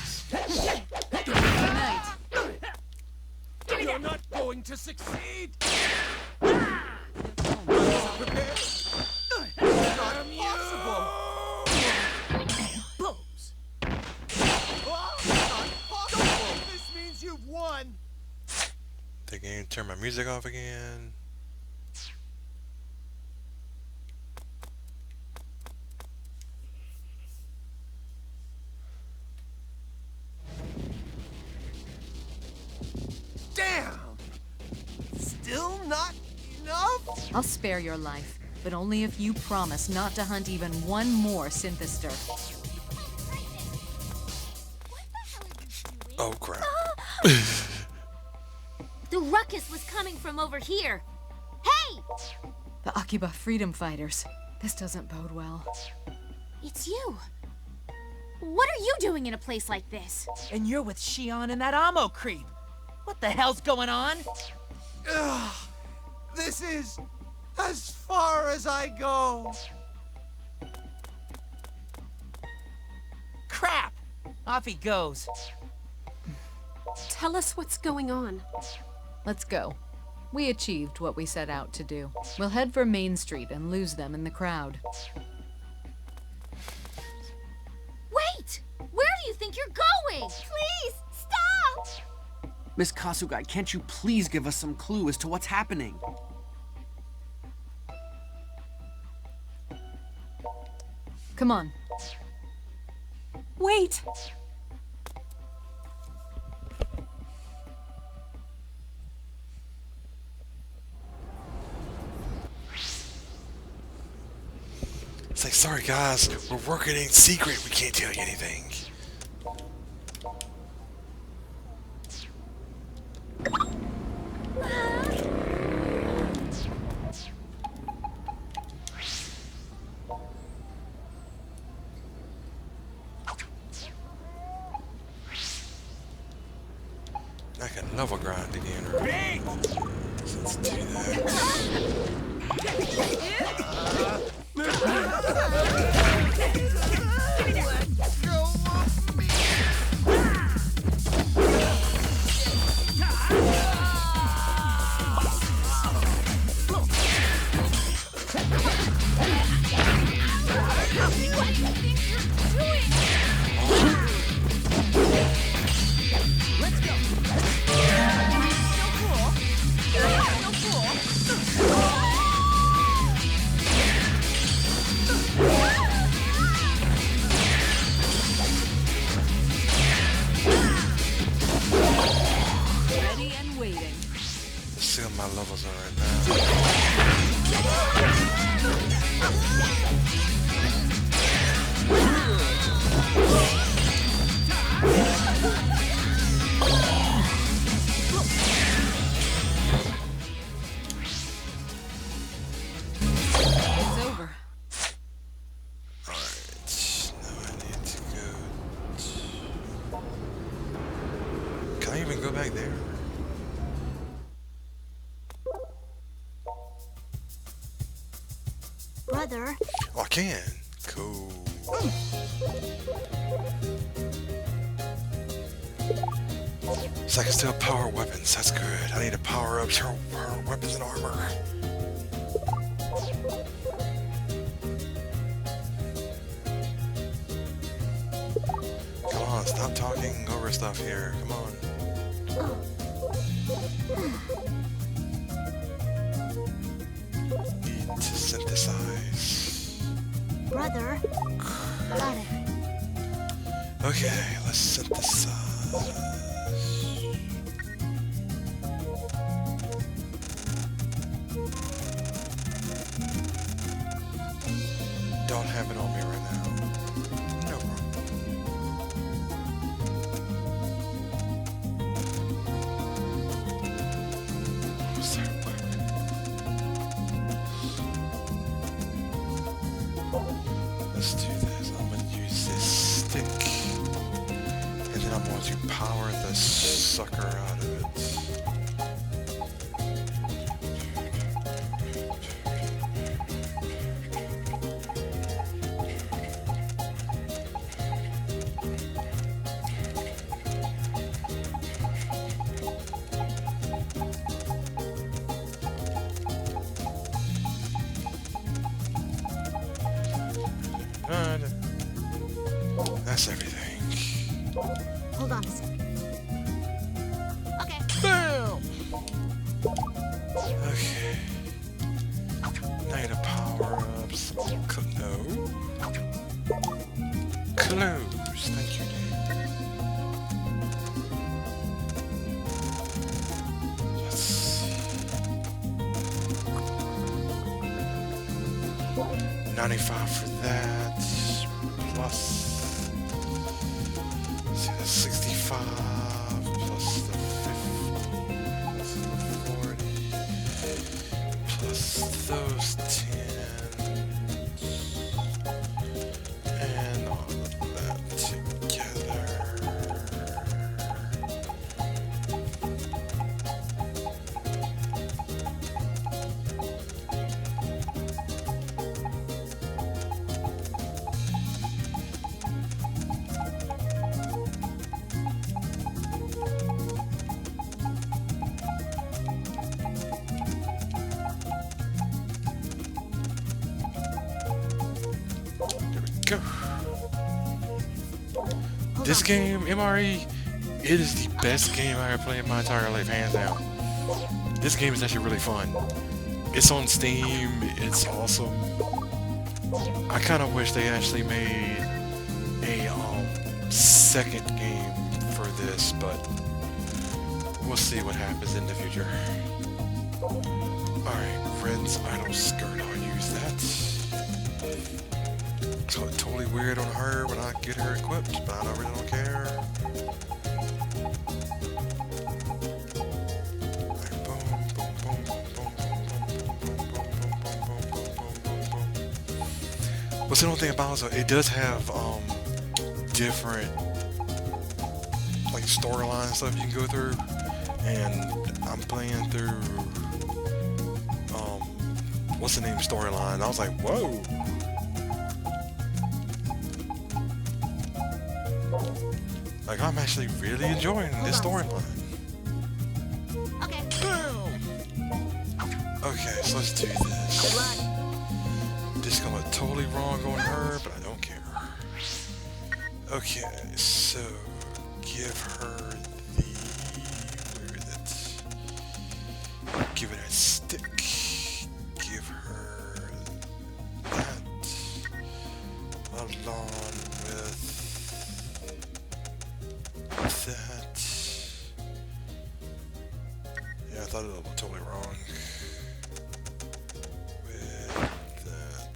Good night. You're not going to succeed! Prepared? Not impossible! Looms! Not possible! This means you've won! The game, turn my music off again. Damn! Still not enough? I'll spare your life, but only if you promise not to hunt even one more synthester. Oh crap. The ruckus was coming from over here. Hey! The Akiba freedom fighters. This doesn't bode well. It's you. What are you doing in a place like this? And you're with Shion and that Amo creep. What the hell's going on? Ugh, this is as far as I go. Crap! Off he goes. Tell us what's going on. Let's go. We achieved what we set out to do. We'll head for Main Street and lose them in the crowd. Wait! Where do you think you're going? Please, stop! Miss Kasugai, can't you please give us some clue as to what's happening? Come on. Wait! It's like, sorry guys, we're working in secret, we can't tell you anything. I can level grind again, right? Let's do that. Ready and waiting. Let's see what my levels are right now. even go back there? Brother, Oh, I can. Cool. So I can still power weapons. That's good. I need to power up your weapons and armor. Come on, stop talking over stuff here. Come on. Need to synthesize. brother. Got it. Okay, let's synthesize. Don't have it on me right now. No problem. What's that weapon? Let's do this. I'm going to use this stick. And then I'm going to power the sucker out of it. That's everything. Hold on a second. Okay. Bam! Okay. Now I need to power up some close. Thank you, dude. Let's see. 95 for that. Plus. Let's see, that's 65 plus the 50 plus the 40 plus those 10 and all of that together. There we go. This game, MRE, it is the best game I ever played in my entire life, hands down. This game is actually really fun. It's on Steam, it's awesome. I kind of wish they actually made a second game for this, but we'll see what happens in the future. Alright, Ren's idle skirt, I'll use that. It's totally weird on her when I get her equipped, but I really don't care. Alright, boom, boom, boom, boom, boom, boom, boom, boom, boom, boom, boom, boom. What's the only thing about it? It does have different like storyline stuff you can go through, and I'm playing through what's the name storyline? I was like, whoa. Like, I'm actually really enjoying this storyline. Okay. Okay, so let's do this. This is going totally wrong on her, but I don't care. Okay, so give her the... where is it? Give it a stick. Give her that. Along with that. Yeah, I thought it was totally wrong. With that.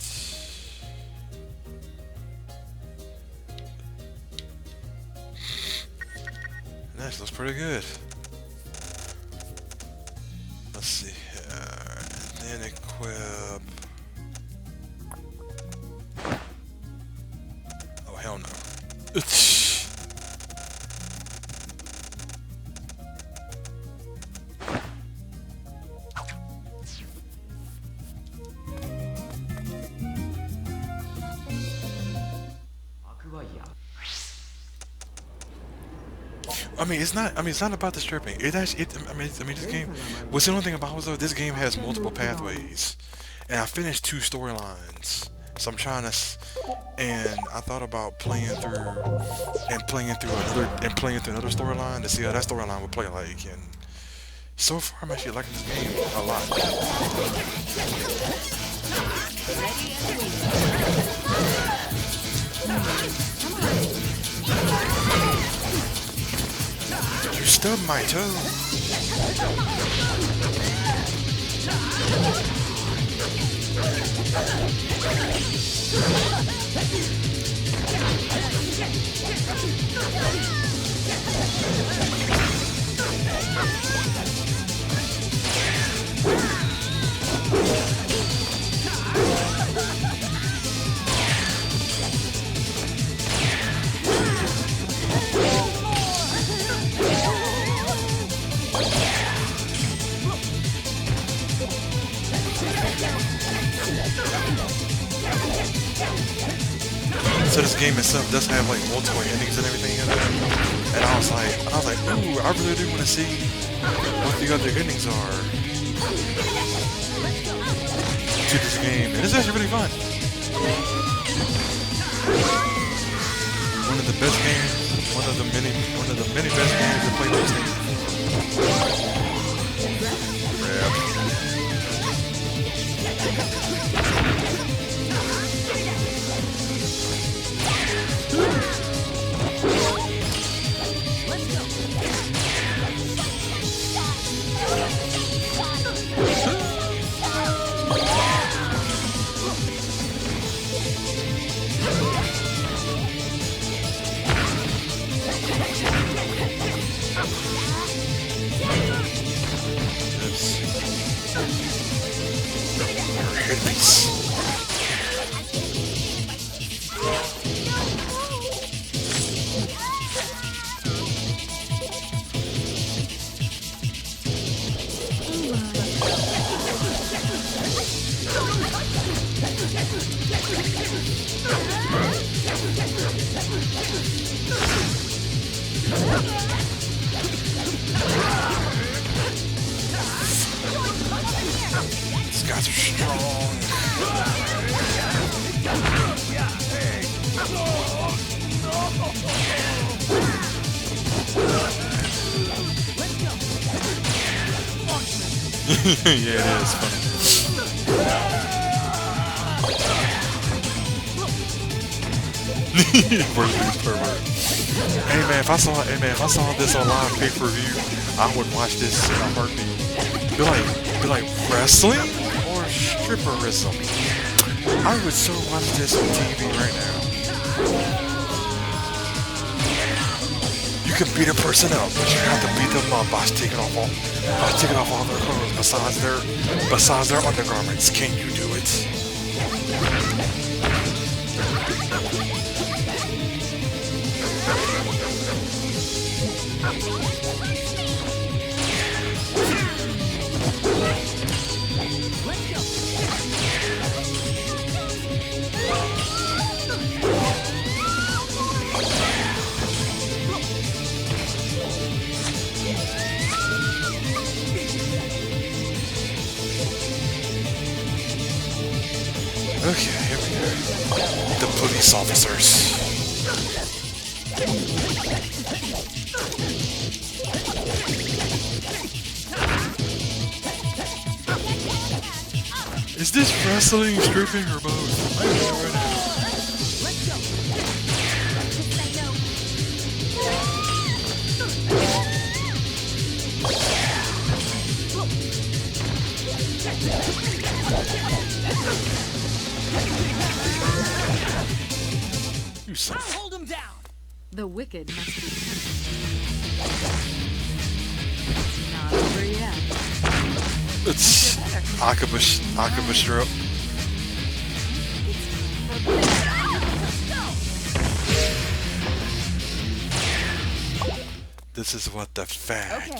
And that looks pretty good. Let's see here. And then equip. Oh, hell no. I mean, it's not. I mean, it's not about the stripping. It actually. This game. What's the only thing about it though? This game has multiple pathways, and I finished 2 storylines. So I'm trying to, and I thought about playing through another storyline to see how that storyline would play like. And so far, I'm actually liking this game a lot. You stubbed my toe. So this game itself does have like multiple endings and everything in it. And I was like, ooh, I really do want to see what the other endings are to this game. And it's actually really fun. One of the best games, one of the many best games to play those things. These guys are strong. Yeah, it is funny. Hey man, if I saw this on live pay-per-view, I would watch this in a heartbeat. Be like wrestling or stripperism. I would so watch this on TV right now. You can beat a person up, but you have to beat them up by taking off all their clothes besides their undergarments. Can you do it? Okay, here we go. The police officers. Is this wrestling, stripping, or both? I don't know right now. Hold him down. The wicked must be not over yet. It's Akiba strip. This is what the fag.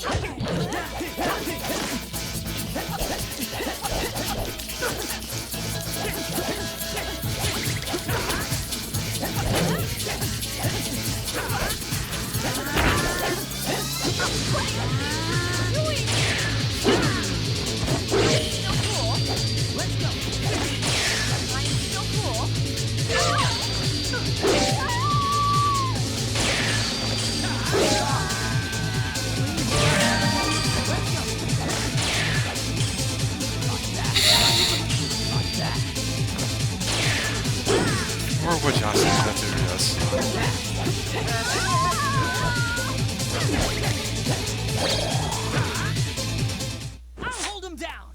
I'll hold him down.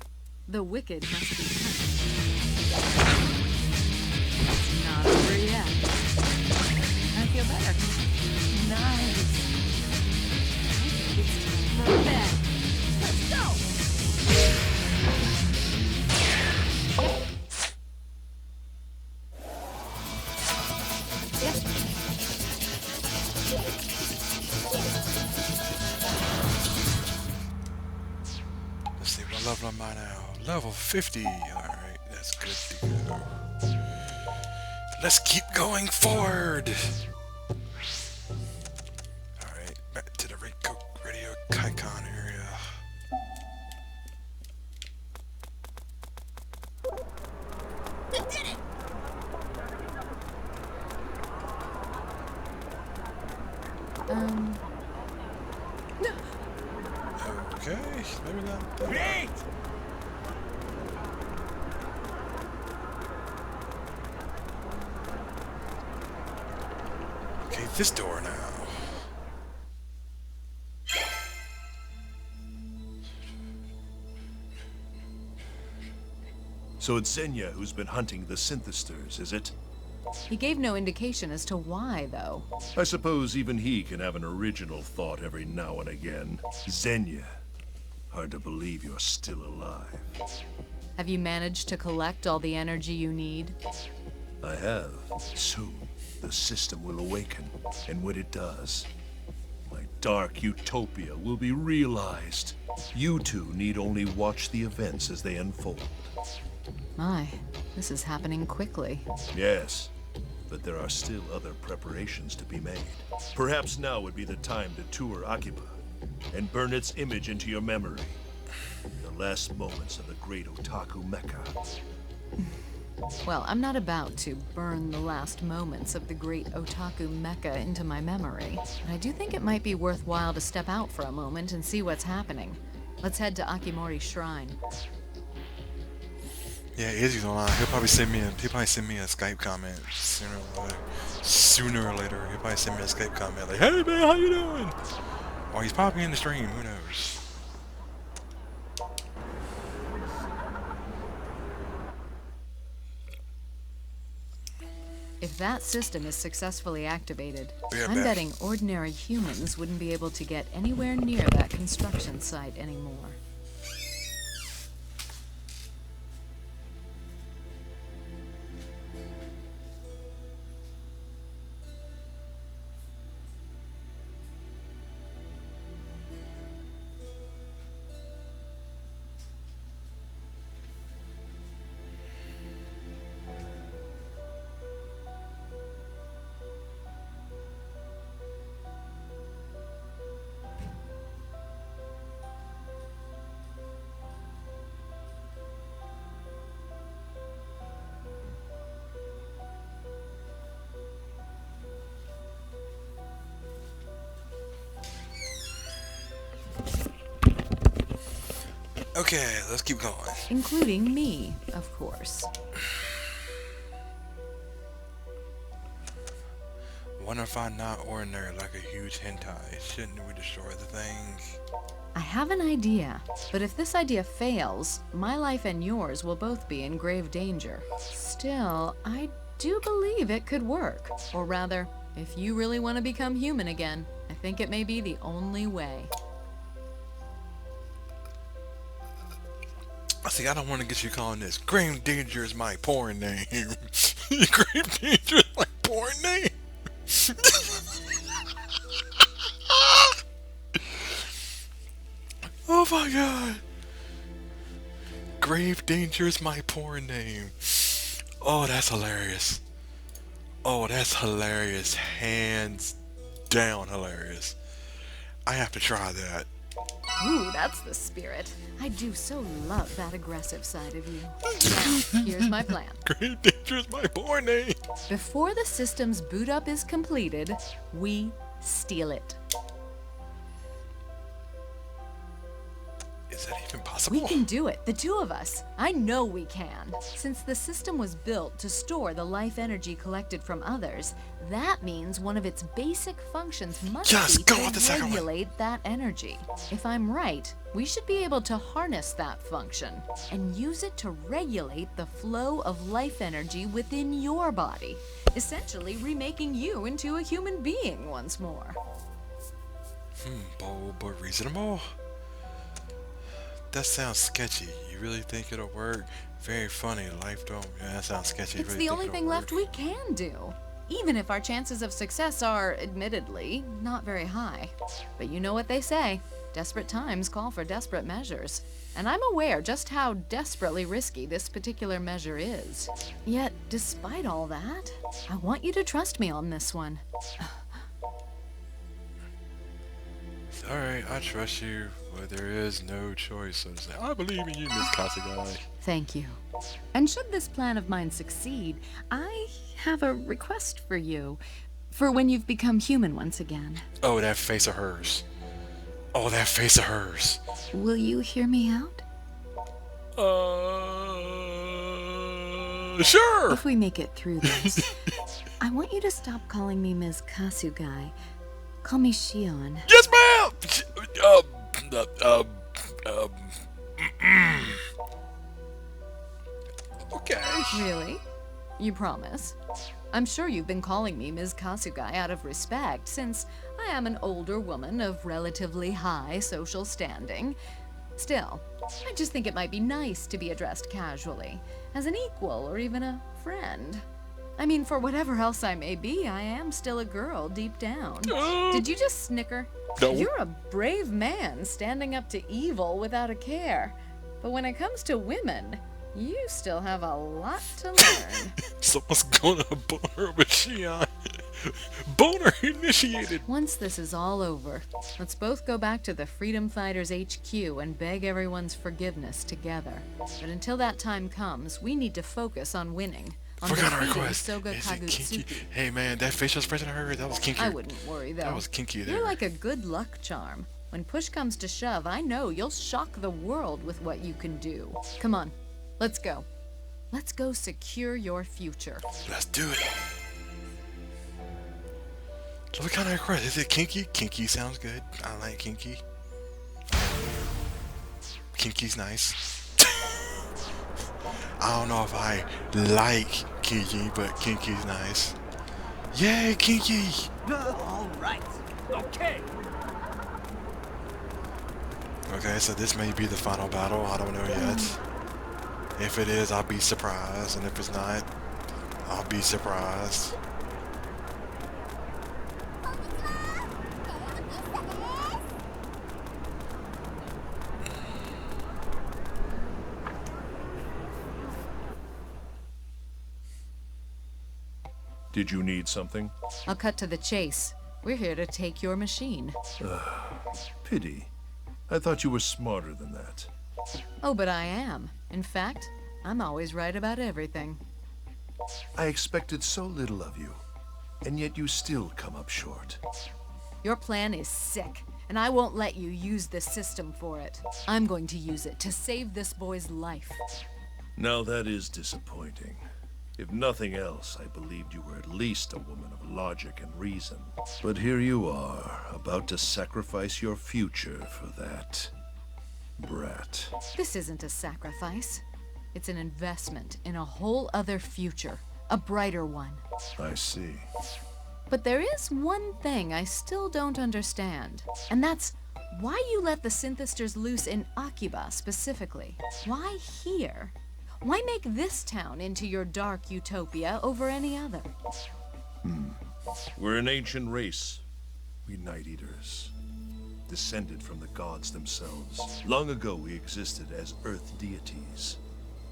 The wicked must be punished. It's not over yet. I feel better. Nice. I think it's time for bed. Let's go! Let's see, what level am I now? Level 50. Alright, that's good to go. Let's keep going forward! Alright, back to the Radio Kaikon area. We did it! Okay, maybe not. Great! Okay, this door now. So it's Xenia who's been hunting the Synthesters, is it? He gave no indication as to why, though. I suppose even he can have an original thought every now and again. Xenia, hard to believe you're still alive. Have you managed to collect all the energy you need? I have. Soon, the system will awaken, and when it does, my dark utopia will be realized. You two need only watch the events as they unfold. My, this is happening quickly. Yes, but there are still other preparations to be made. Perhaps now would be the time to tour Akiba and burn its image into your memory. The last moments of the great otaku mecca. Well, I'm not about to burn the last moments of the great otaku mecca into my memory, but I do think it might be worthwhile to step out for a moment and see what's happening. Let's head to Akimori's shrine. Yeah, Izzy's online. He'll probably send me a Skype comment sooner or later. He'll probably send me a Skype comment like, "Hey man, how you doing?" Or he's probably in the stream. Who knows? If that system is successfully activated, Yeah, I'm Beth. betting ordinary humans wouldn't be able to get anywhere near that construction site anymore. Okay, let's keep going. Including me, of course. Wonder if I'm not ordinary like a huge hentai. Shouldn't we destroy the thing? I have an idea, but if this idea fails, my life and yours will both be in grave danger. Still, I do believe it could work. Or rather, if you really want to become human again, I think it may be the only way. See, I don't want to get you calling this. Grave Danger is my porn name. Grave Danger is my porn name. Oh my god. Grave Danger is my porn name. Oh, that's hilarious. Oh, that's hilarious. Hands down hilarious. I have to try that. Ooh, that's the spirit. I do so love that aggressive side of you. Now, here's my plan. Grave Danger is my porn name. Before the system's boot up is completed, we steal it. Is Is that even possible? We can do it, the two of us. I know we can. Since the system was built to store the life energy collected from others, that means one of its basic functions must be to regulate that energy. If I'm right, we should be able to harness that function and use it to regulate the flow of life energy within your body, essentially remaking you into a human being once more. Bold but reasonable? That sounds sketchy. You really think it'll work? Very funny. Life don't. Yeah, that sounds sketchy. It's the only thing left we can do. Even if our chances of success are, admittedly, not very high. But you know what they say. Desperate times call for desperate measures. And I'm aware just how desperately risky this particular measure is. Yet, despite all that, I want you to trust me on this one. Alright, I trust you, but there is no choice, so to say. I believe in you, Miss Kati. Thank you. And should this plan of mine succeed, I have a request for you. For when you've become human once again. Oh, that face of hers. Oh, that face of hers. Will you hear me out? Sure! If we make it through this, I want you to stop calling me Ms. Kasugai. Call me Shion. Yes, ma'am! Okay. Really? You promise? I'm sure you've been calling me Ms. Kasugai out of respect, since I am an older woman of relatively high social standing. Still, I just think it might be nice to be addressed casually, as an equal or even a friend. I mean, for whatever else I may be, I am still a girl deep down. Did you just snicker? No. You're a brave man standing up to evil without a care. But when it comes to women, you still have a lot to learn. Someone's gonna boner with Shion. Boner initiated. Once this is all over, let's both go back to the Freedom Fighters HQ and beg everyone's forgiveness together. But until that time comes, we need to focus on winning. On Forgot our defeating request. Soga Is it kinky? Kagutsuki. Hey man, that facial expression I heard, that was kinky. I wouldn't worry though. That was kinky there. You're like a good luck charm. When push comes to shove, I know you'll shock the world with what you can do. Come on, let's go. Let's go secure your future. Let's do it. So what kind of request? Is it kinky? Kinky sounds good. I like kinky. Kinky's nice. I don't know if I like kinky, but kinky's nice. Yay, kinky! All right. Okay. Okay, so this may be the final battle. I don't know yet. If it is, I'll be surprised, and if it's not, I'll be surprised. Did you need something? I'll cut to the chase. We're here to take your machine. Pity. I thought you were smarter than that. Oh, but I am. In fact, I'm always right about everything. I expected so little of you, and yet you still come up short. Your plan is sick, and I won't let you use this system for it. I'm going to use it to save this boy's life. Now that is disappointing. If nothing else, I believed you were at least a woman of logic and reason. But here you are, about to sacrifice your future for that brat. This isn't a sacrifice. It's an investment in a whole other future, a brighter one. I see. But there is one thing I still don't understand, and that's why you let the Synthesters loose in Akiba specifically. Why here? Why make this town into your dark utopia over any other? We're an ancient race. We Night Eaters. Descended from the gods themselves. Long ago we existed as earth deities,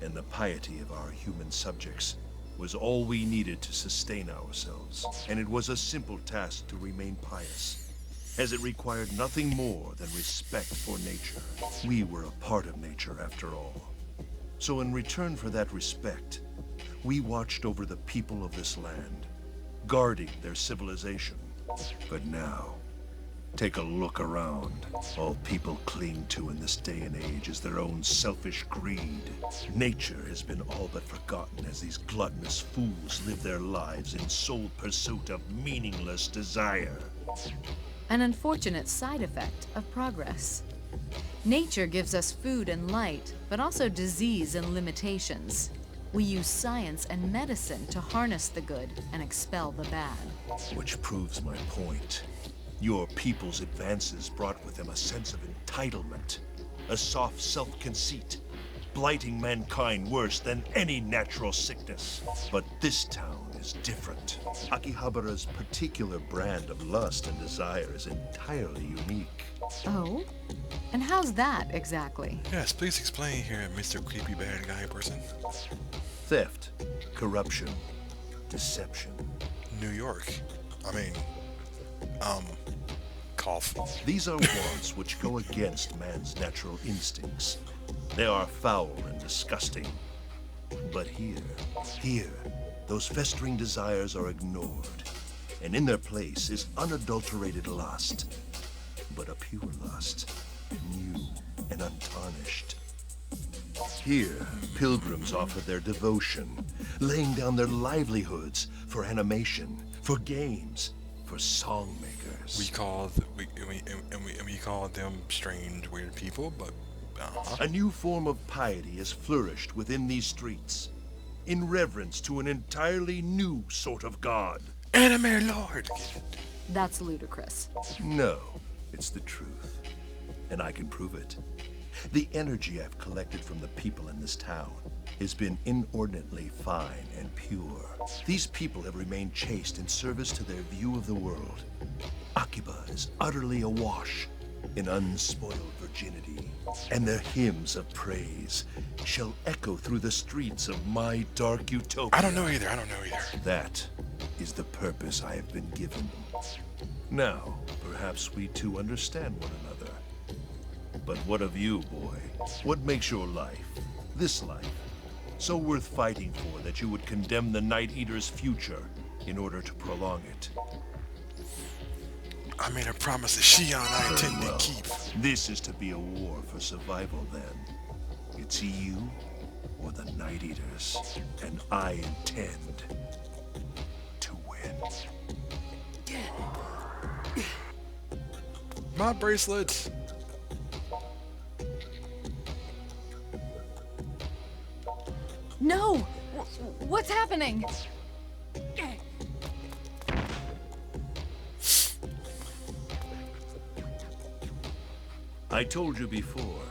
and the piety of our human subjects was all we needed to sustain ourselves. And it was a simple task to remain pious, as it required nothing more than respect for nature. We were a part of nature after all. So in return for that respect, we watched over the people of this land, guarding their civilization. But now, Take a look around. All people cling to in this day and age is their own selfish greed. Nature has been all but forgotten as these gluttonous fools live their lives in sole pursuit of meaningless desire. An unfortunate side effect of progress. Nature gives us food and light, but also disease and limitations. We use science and medicine to harness the good and expel the bad. Which proves my point. Your people's advances brought with them a sense of entitlement, a soft self-conceit, blighting mankind worse than any natural sickness. But this town is different. Akihabara's particular brand of lust and desire is entirely unique. Oh? And how's that exactly? Yes, please explain here, Mr. Creepy Bad Guy person. Theft, corruption, deception. New York. I mean, cough. These are wants which go against man's natural instincts. They are foul and disgusting. But here, those festering desires are ignored, and in their place is unadulterated lust, but a pure lust, new and untarnished. Here, pilgrims offer their devotion, laying down their livelihoods for animation, for games, for song makers. We call them strange, weird people, but A new form of piety has flourished within these streets, in reverence to an entirely new sort of god. Anime Lord. That's ludicrous. No, it's the truth, and I can prove it. The energy I've collected from the people in this town has been inordinately fine and pure. These people have remained chaste in service to their view of the world. Akiba is utterly awash in unspoiled virginity, and their hymns of praise shall echo through the streets of my dark utopia. I don't know either. That is the purpose I have been given. Now, perhaps we two understand one another. But what of you, boy? What makes your life, this life, so worth fighting for that you would condemn the Night Eater's future in order to prolong it? I made a promise to Shion I intend Very well. to keep. This is to be a war for survival then. It's you or the Night Eaters, and I intend to win. My bracelets. No! What's happening? I told you before,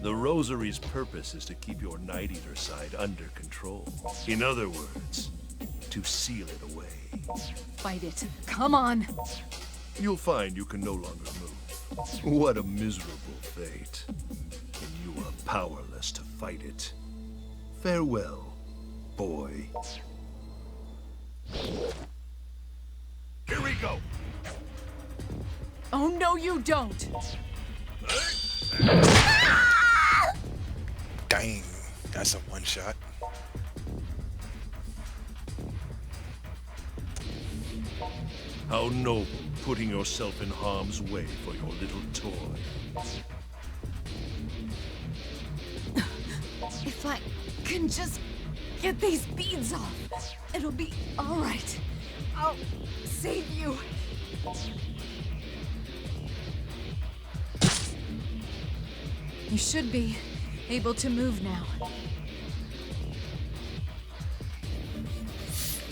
the Rosary's purpose is to keep your Night Eater side under control. In other words, to seal it away. Fight it. Come on. You'll find you can no longer move. What a miserable fate. And you are powerless to fight it. Farewell, boy. Here we go! Oh, no, you don't. Dang, that's a one shot. How noble, putting yourself in harm's way for your little toy. If I can just get these beads off, it'll be all right. I'll save you. You should be able to move now.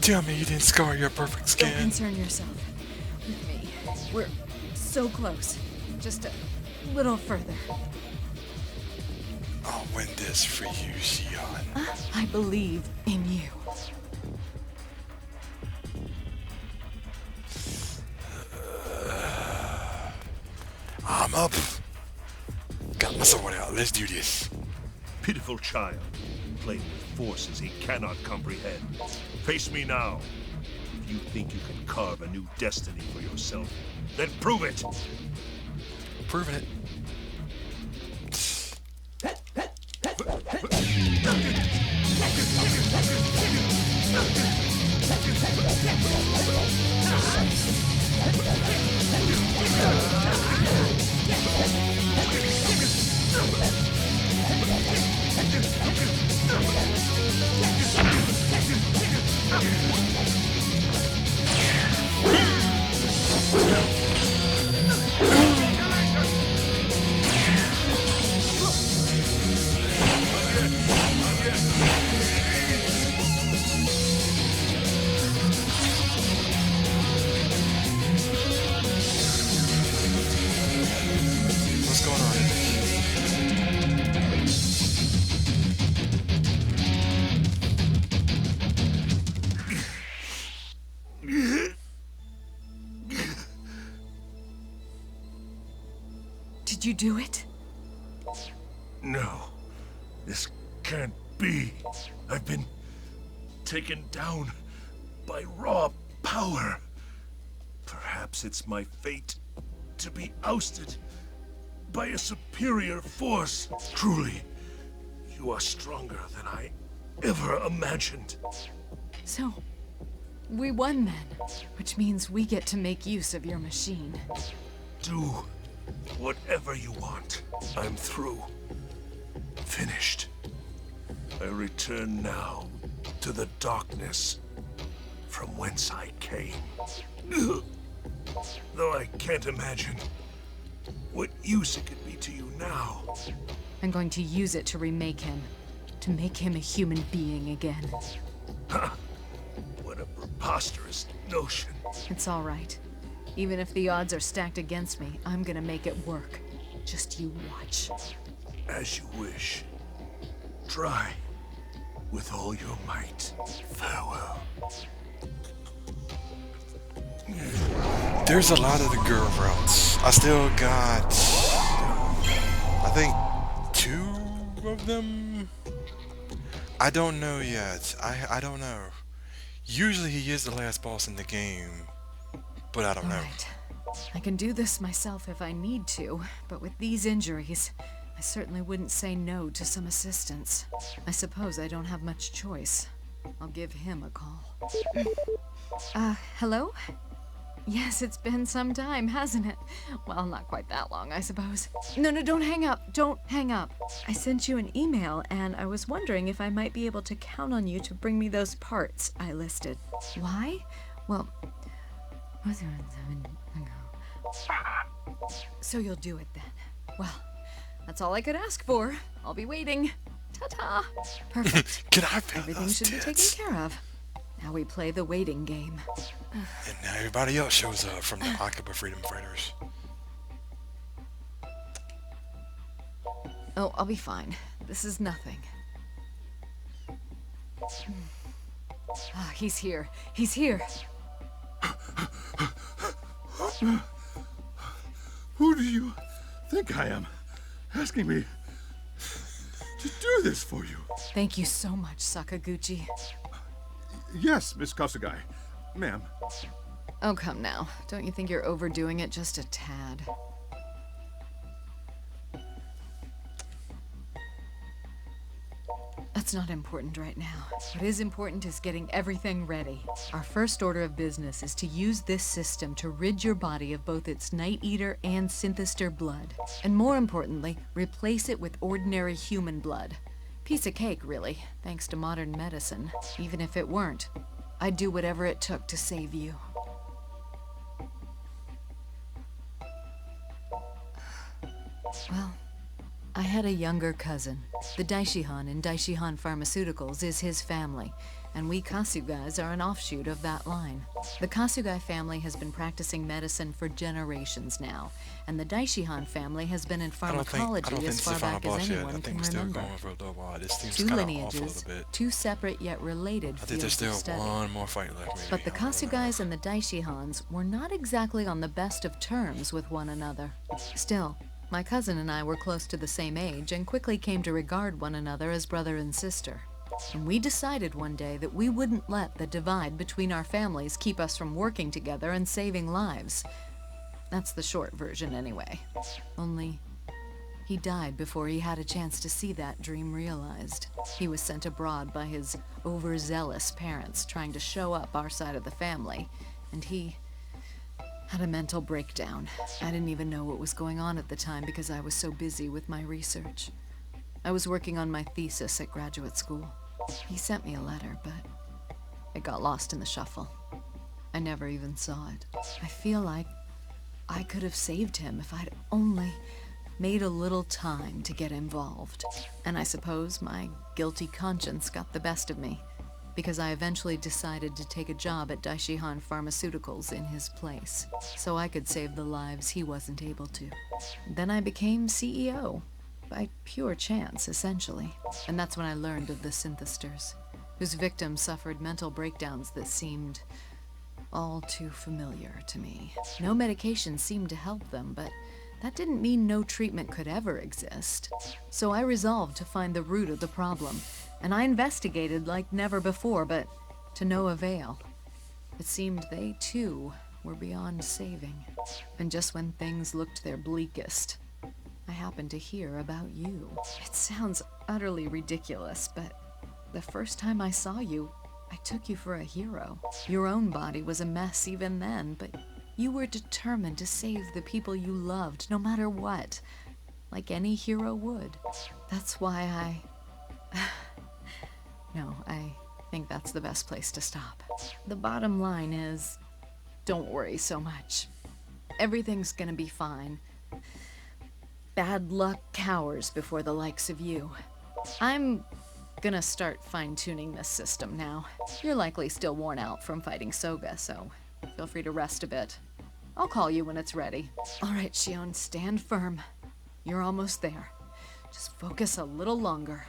Tell me you didn't scar your perfect Don't skin. concern yourself with me. We're so close. Just a little further. I'll win this for you, Shion. I believe in you. I'm up. Got my sword out. Let's do this. Pitiful child, playing with forces he cannot comprehend. Face me now. If you think you can carve a new destiny for yourself, then prove it! Proving it. Did you do it? No. This can't be. I've been taken down by raw power. Perhaps it's my fate to be ousted by a superior force. Truly, you are stronger than I ever imagined. So, we won then, which means we get to make use of your machine. Do whatever you want. I'm through. Finished. I return now to the darkness from whence I came. Though I can't imagine what use it could be to you now. I'm going to use it to remake him. To make him a human being again. What a preposterous notion. It's all right. Even if the odds are stacked against me, I'm gonna make it work. Just you watch. As you wish. Try with all your might. Farewell. There's a lot of the girl routes. I still got, I think, 2 of them. I don't know yet. I don't know. Usually he is the last boss in the game, but I don't know. Alright. I can do this myself if I need to, but with these injuries, I certainly wouldn't say no to some assistance. I suppose I don't have much choice. I'll give him a call. Hello? Yes, it's been some time, hasn't it? Well, not quite that long, I suppose. No, don't hang up. Don't hang up. I sent you an email, and I was wondering if I might be able to count on you to bring me those parts I listed. Why? Well, so you'll do it then. Well, that's all I could ask for. I'll be waiting. Ta-ta. Perfect. Can I feel Everything those should be tits? taken care of. Now we play the waiting game. And now everybody else shows up from the Akiba Freedom Fighters. Oh, I'll be fine. This is nothing. Ah, he's here. He's here. Who do you think I am? Asking me to do this for you? Thank you so much, Sakaguchi. Yes, Miss Kasugai. Ma'am. Oh, come now. Don't you think you're overdoing it just a tad? That's not important right now. What is important is getting everything ready. Our first order of business is to use this system to rid your body of both its Night Eater and Sinister blood. And more importantly, replace it with ordinary human blood. Piece of cake, really, thanks to modern medicine. Even if it weren't, I'd do whatever it took to save you. Well, I had a younger cousin. The Daishihan in Daishihan Pharmaceuticals is his family, and we Kasugais are an offshoot of that line. The Kasugai family has been practicing medicine for generations now, and the Daishihan family has been in pharmacology as far back as anyone can remember. For a little while. This seems Two kind of off a lineages, little bit. two separate yet related I think there's fields still of study. one more fight left. Maybe. But the Kasugais and the Daishihans were not exactly on the best of terms with one another. Still, my cousin and I were close to the same age and quickly came to regard one another as brother and sister. And we decided one day that we wouldn't let the divide between our families keep us from working together and saving lives. That's the short version anyway. Only, he died before he had a chance to see that dream realized. He was sent abroad by his overzealous parents trying to show up our side of the family, and he had a mental breakdown. I didn't even know what was going on at the time because I was so busy with my research. I was working on my thesis at graduate school. He sent me a letter, but it got lost in the shuffle. I never even saw it. I feel like I could have saved him if I'd only made a little time to get involved. And I suppose my guilty conscience got the best of me, because I eventually decided to take a job at Daishihan Pharmaceuticals in his place, so I could save the lives he wasn't able to. Then I became CEO, by pure chance, essentially. And that's when I learned of the Synthesters, whose victims suffered mental breakdowns that seemed all too familiar to me. No medication seemed to help them, but that didn't mean no treatment could ever exist. So I resolved to find the root of the problem, and I investigated like never before, but to no avail. It seemed they, too, were beyond saving. And just when things looked their bleakest, I happened to hear about you. It sounds utterly ridiculous, but the first time I saw you, I took you for a hero. Your own body was a mess even then, but you were determined to save the people you loved, no matter what, like any hero would. That's why No, I think that's the best place to stop. The bottom line is, don't worry so much. Everything's gonna be fine. Bad luck cowers before the likes of you. I'm gonna start fine-tuning this system now. You're likely still worn out from fighting Soga, so feel free to rest a bit. I'll call you when it's ready. All right, Shion, stand firm. You're almost there. Just focus a little longer.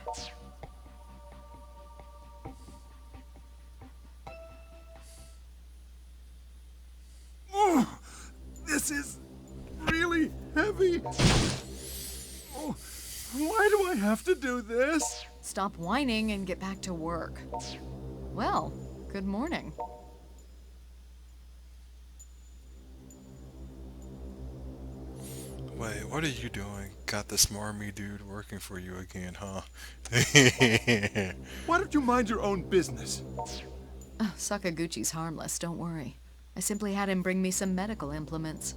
Oh, this is really heavy. Oh, why do I have to do this? Stop whining and get back to work. Well, good morning. Wait, what are you doing? Got the smarmy dude working for you again, huh? Why don't you mind your own business? Oh, Sakaguchi's harmless, don't worry. I simply had him bring me some medical implements.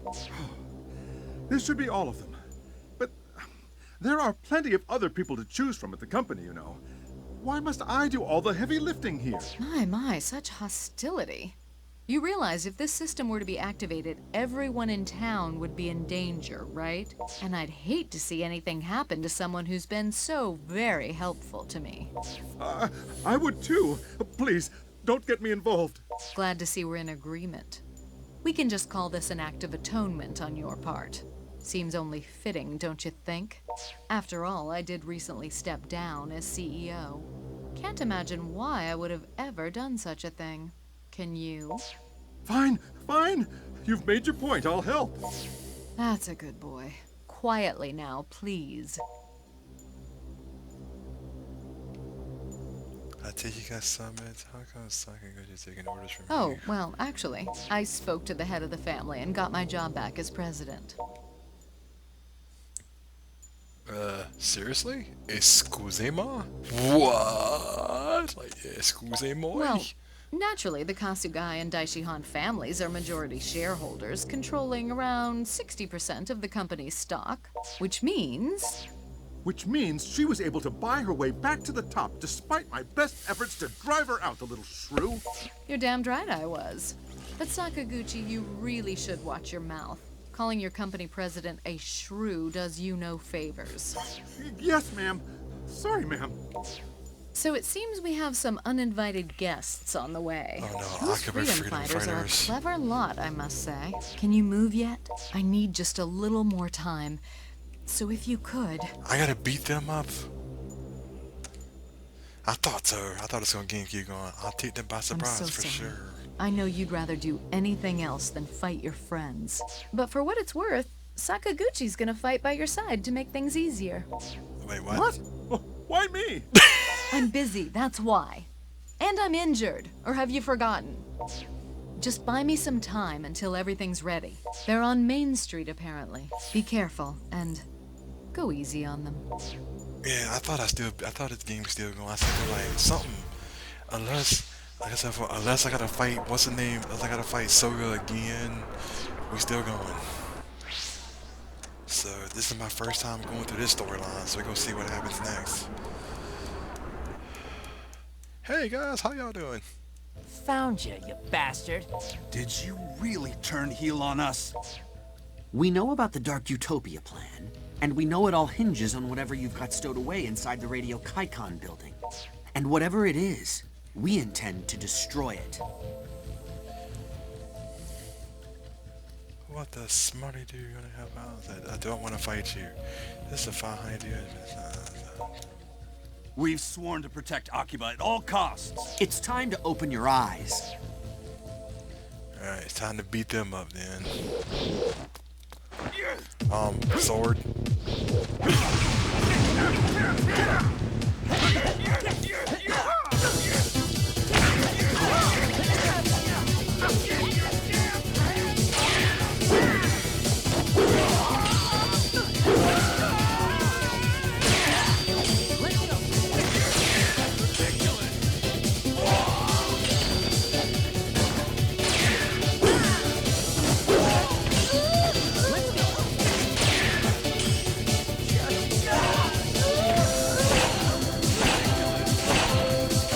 This should be all of them. But there are plenty of other people to choose from at the company, you know. Why must I do all the heavy lifting here? My, such hostility. You realize if this system were to be activated, everyone in town would be in danger, right? And I'd hate to see anything happen to someone who's been so very helpful to me. I would too. Please, don't get me involved. Glad to see we're in agreement. We can just call this an act of atonement on your part. Seems only fitting, don't you think? After all, I did recently step down as CEO. Can't imagine why I would have ever done such a thing. Can you? Fine. You've made your point. I'll help. That's a good boy. Quietly now, please. I think you got summons. How come Sakaguchi taking orders from Oh, you? well, actually, I spoke to the head of the family and got my job back as president. Seriously? Excusez-moi? What? Like, excusez-moi? Well, naturally, the Kasugai and Daishihan families are majority shareholders, controlling around 60% of the company's stock, which means... Which means she was able to buy her way back to the top despite my best efforts to drive her out, the little shrew. You're damned right I was. But Sakaguchi, you really should watch your mouth. Calling your company president a shrew does you no favors. Yes, ma'am. Sorry, ma'am. So it seems we have some uninvited guests on the way. Oh no, Those Akiba freedom fighters are a fighters. clever lot, I must say. Can you move yet? I need just a little more time. So if you could... I gotta beat them up? I thought so. I thought it was gonna keep going. I'll take them by I'm surprise so for sorry. sure. I know you'd rather do anything else than fight your friends. But for what it's worth, Sakaguchi's gonna fight by your side to make things easier. Wait, what? What? Why me? I'm busy, that's why. And I'm injured, or have you forgotten? Just buy me some time until everything's ready. They're on Main Street, apparently. Be careful, and go easy on them. Yeah, I thought this game was still going. I said like something. Unless I gotta fight, what's the name? Unless I gotta fight Soga again, we still going. So this is my first time going through this storyline, so we're gonna see what happens next. Hey guys, how y'all doing? Found you, you bastard. Did you really turn heel on us? We know about the Dark Utopia plan, and we know it all hinges on whatever you've got stowed away inside the Radio Kaikon building. And whatever it is, we intend to destroy it. What the smarty dude gonna help out? I don't want to fight you. This is a fine idea. We've sworn to protect Akiba at all costs. It's time to open your eyes. Alright, it's time to beat them up then. Sword.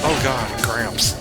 Oh god, cramps.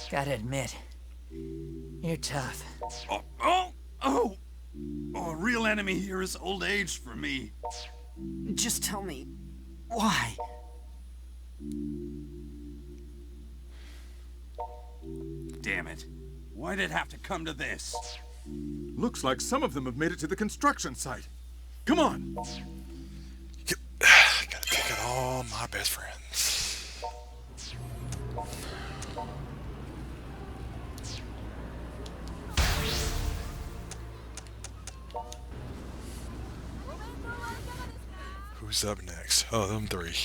Gotta admit, you're tough. Oh! A real enemy here is old age for me. Just tell me, why? Damn it. Why'd it have to come to this? Looks like some of them have made it to the construction site. Come on! Gotta pick out all my best friends. Who's up next? Oh, them three.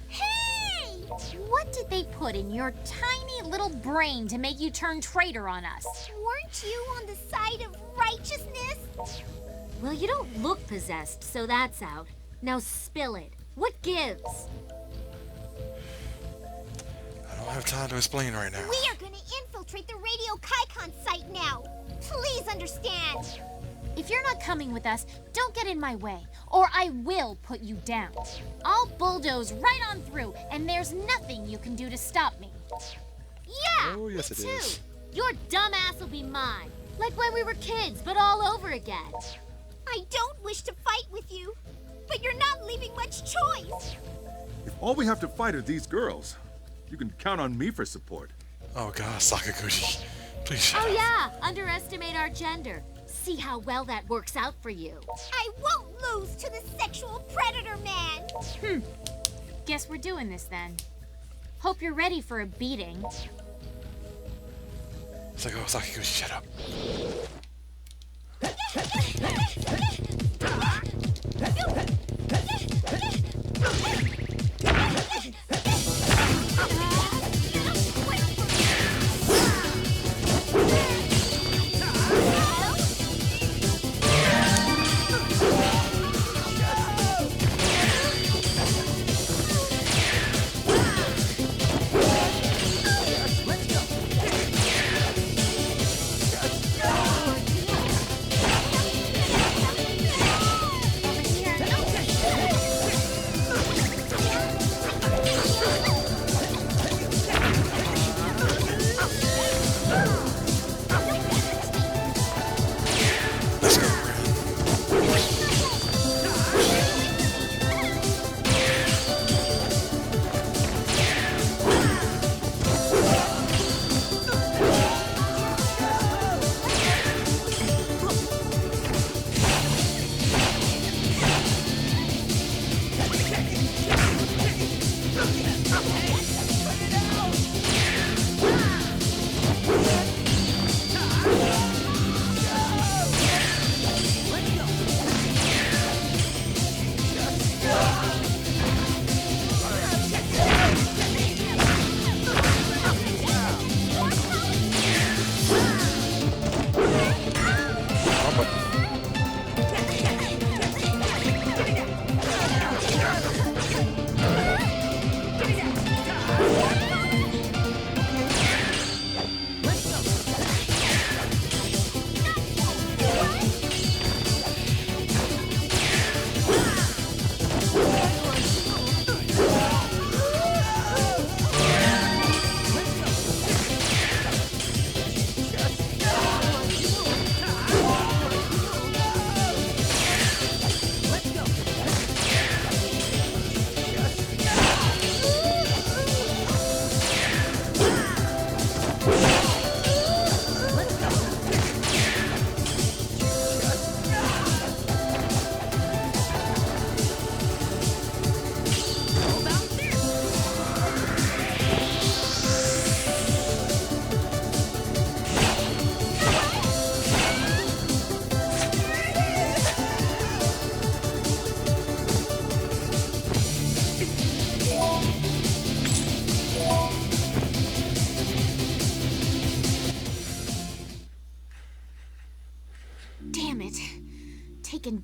Hey! What did they put in your tiny little brain to make you turn traitor on us? Weren't you on the side of righteousness? Well, you don't look possessed, so that's out. Now spill it. What gives? I don't have time to explain right now. We are gonna infiltrate the Radio Kaikon site now. Please understand. If you're not coming with us, don't get in my way, or I will put you down. I'll bulldoze right on through, and there's nothing you can do to stop me. Yeah, Oh, yes, me it too. is. Your dumb ass will be mine. Like when we were kids, but all over again. I don't wish to fight with you, but you're not leaving much choice. If all we have to fight are these girls, you can count on me for support. Oh god, Sakaguchi. Please shut Oh up. yeah, underestimate our gender. See how well that works out for you. I won't lose to the sexual predator man. Guess we're doing this then. Hope you're ready for a beating. It's like, oh, Sakaguchi, shut up.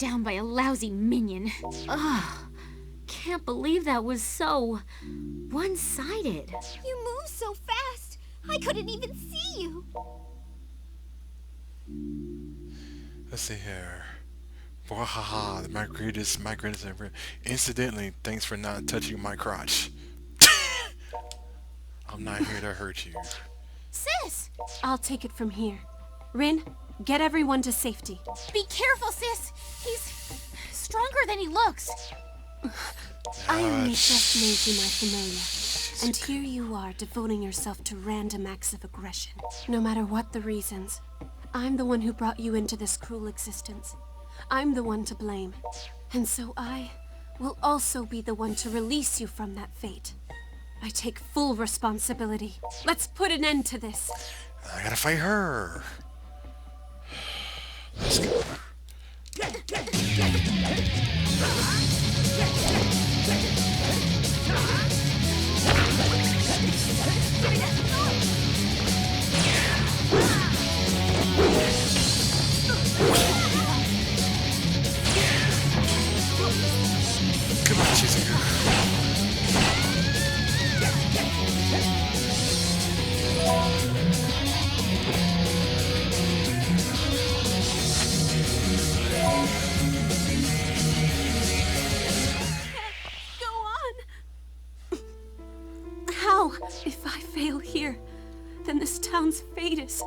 down by a lousy minion. Ugh. Can't believe that was so one-sided. You move so fast, I couldn't even see you. Let's see here. Wahaha, my greatest ever. Incidentally, thanks for not touching my crotch. I'm not here to hurt you. Sis! I'll take it from here. Rin, get everyone to safety. Be careful, sis! He's stronger than he looks. I only just made you my familiar. And here you are, devoting yourself to random acts of aggression. No matter what the reasons, I'm the one who brought you into this cruel existence. I'm the one to blame. And so I will also be the one to release you from that fate. I take full responsibility. Let's put an end to this. I gotta fight her. Let's go. Come on, Shizuka. Go on. How? If I fail here, then this town's fate is...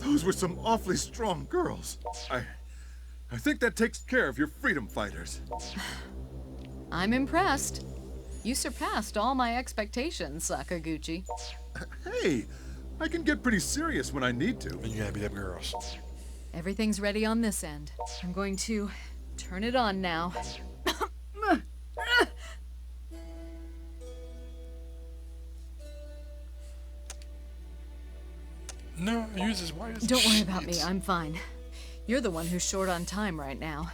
Those were some awfully strong girls. I think that takes care of your freedom fighters. I'm impressed. You surpassed all my expectations, Sakaguchi. Hey, I can get pretty serious when I need to. And you gotta beat up girls. Everything's ready on this end. I'm going to turn it on now. No, use his wires. Don't worry about me, I'm fine. You're the one who's short on time right now.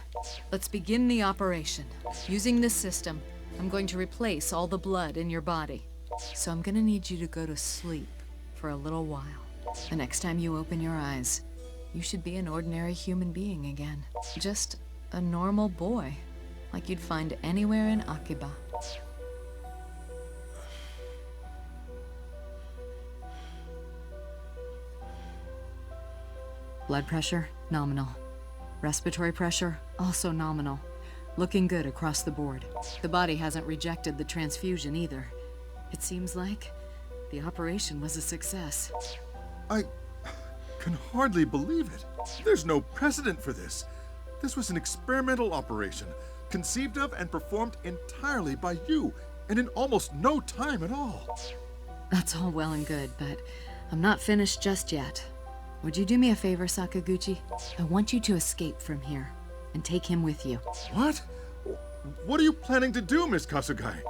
Let's begin the operation. Using this system, I'm going to replace all the blood in your body. So I'm gonna need you to go to sleep for a little while. The next time you open your eyes, you should be an ordinary human being again. Just a normal boy, like you'd find anywhere in Akiba. Blood pressure, nominal. Respiratory pressure, also nominal. Looking good across the board. The body hasn't rejected the transfusion either. It seems like the operation was a success. I can hardly believe it. There's no precedent for this. This was an experimental operation, conceived of and performed entirely by you, and in almost no time at all. That's all well and good, but I'm not finished just yet. Would you do me a favor, Sakaguchi? I want you to escape from here, and take him with you. What? What are you planning to do, Miss Kasugai?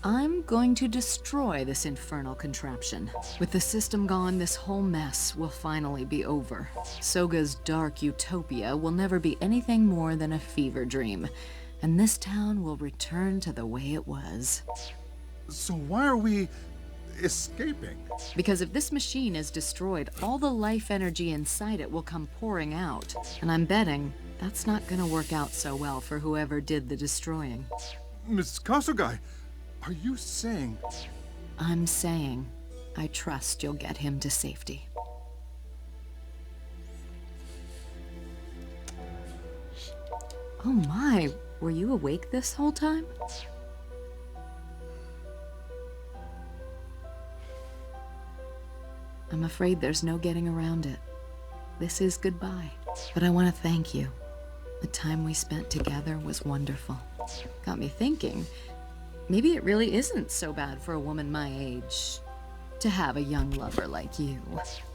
I'm going to destroy this infernal contraption. With the system gone, this whole mess will finally be over. Soga's dark utopia will never be anything more than a fever dream, and this town will return to the way it was. So why are we escaping? Because if this machine is destroyed, all the life energy inside it will come pouring out. And I'm betting that's not gonna work out so well for whoever did the destroying. Miss Kasugai, are you saying... I'm saying I trust you'll get him to safety. Oh my, were you awake this whole time? I'm afraid there's no getting around it. This is goodbye. But I want to thank you. The time we spent together was wonderful. Got me thinking, maybe it really isn't so bad for a woman my age to have a young lover like you.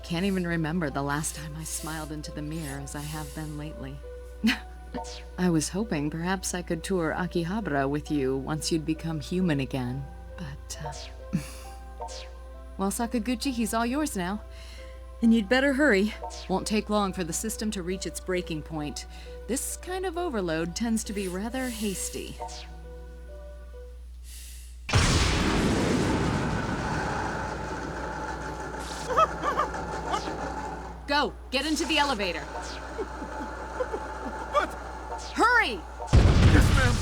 Can't even remember the last time I smiled into the mirror as I have been lately. I was hoping perhaps I could tour Akihabara with you once you'd become human again, but, well, Sakaguchi, he's all yours now. And you'd better hurry. Won't take long for the system to reach its breaking point. This kind of overload tends to be rather hasty. Go! Get into the elevator! But... Hurry! Yes, ma'am.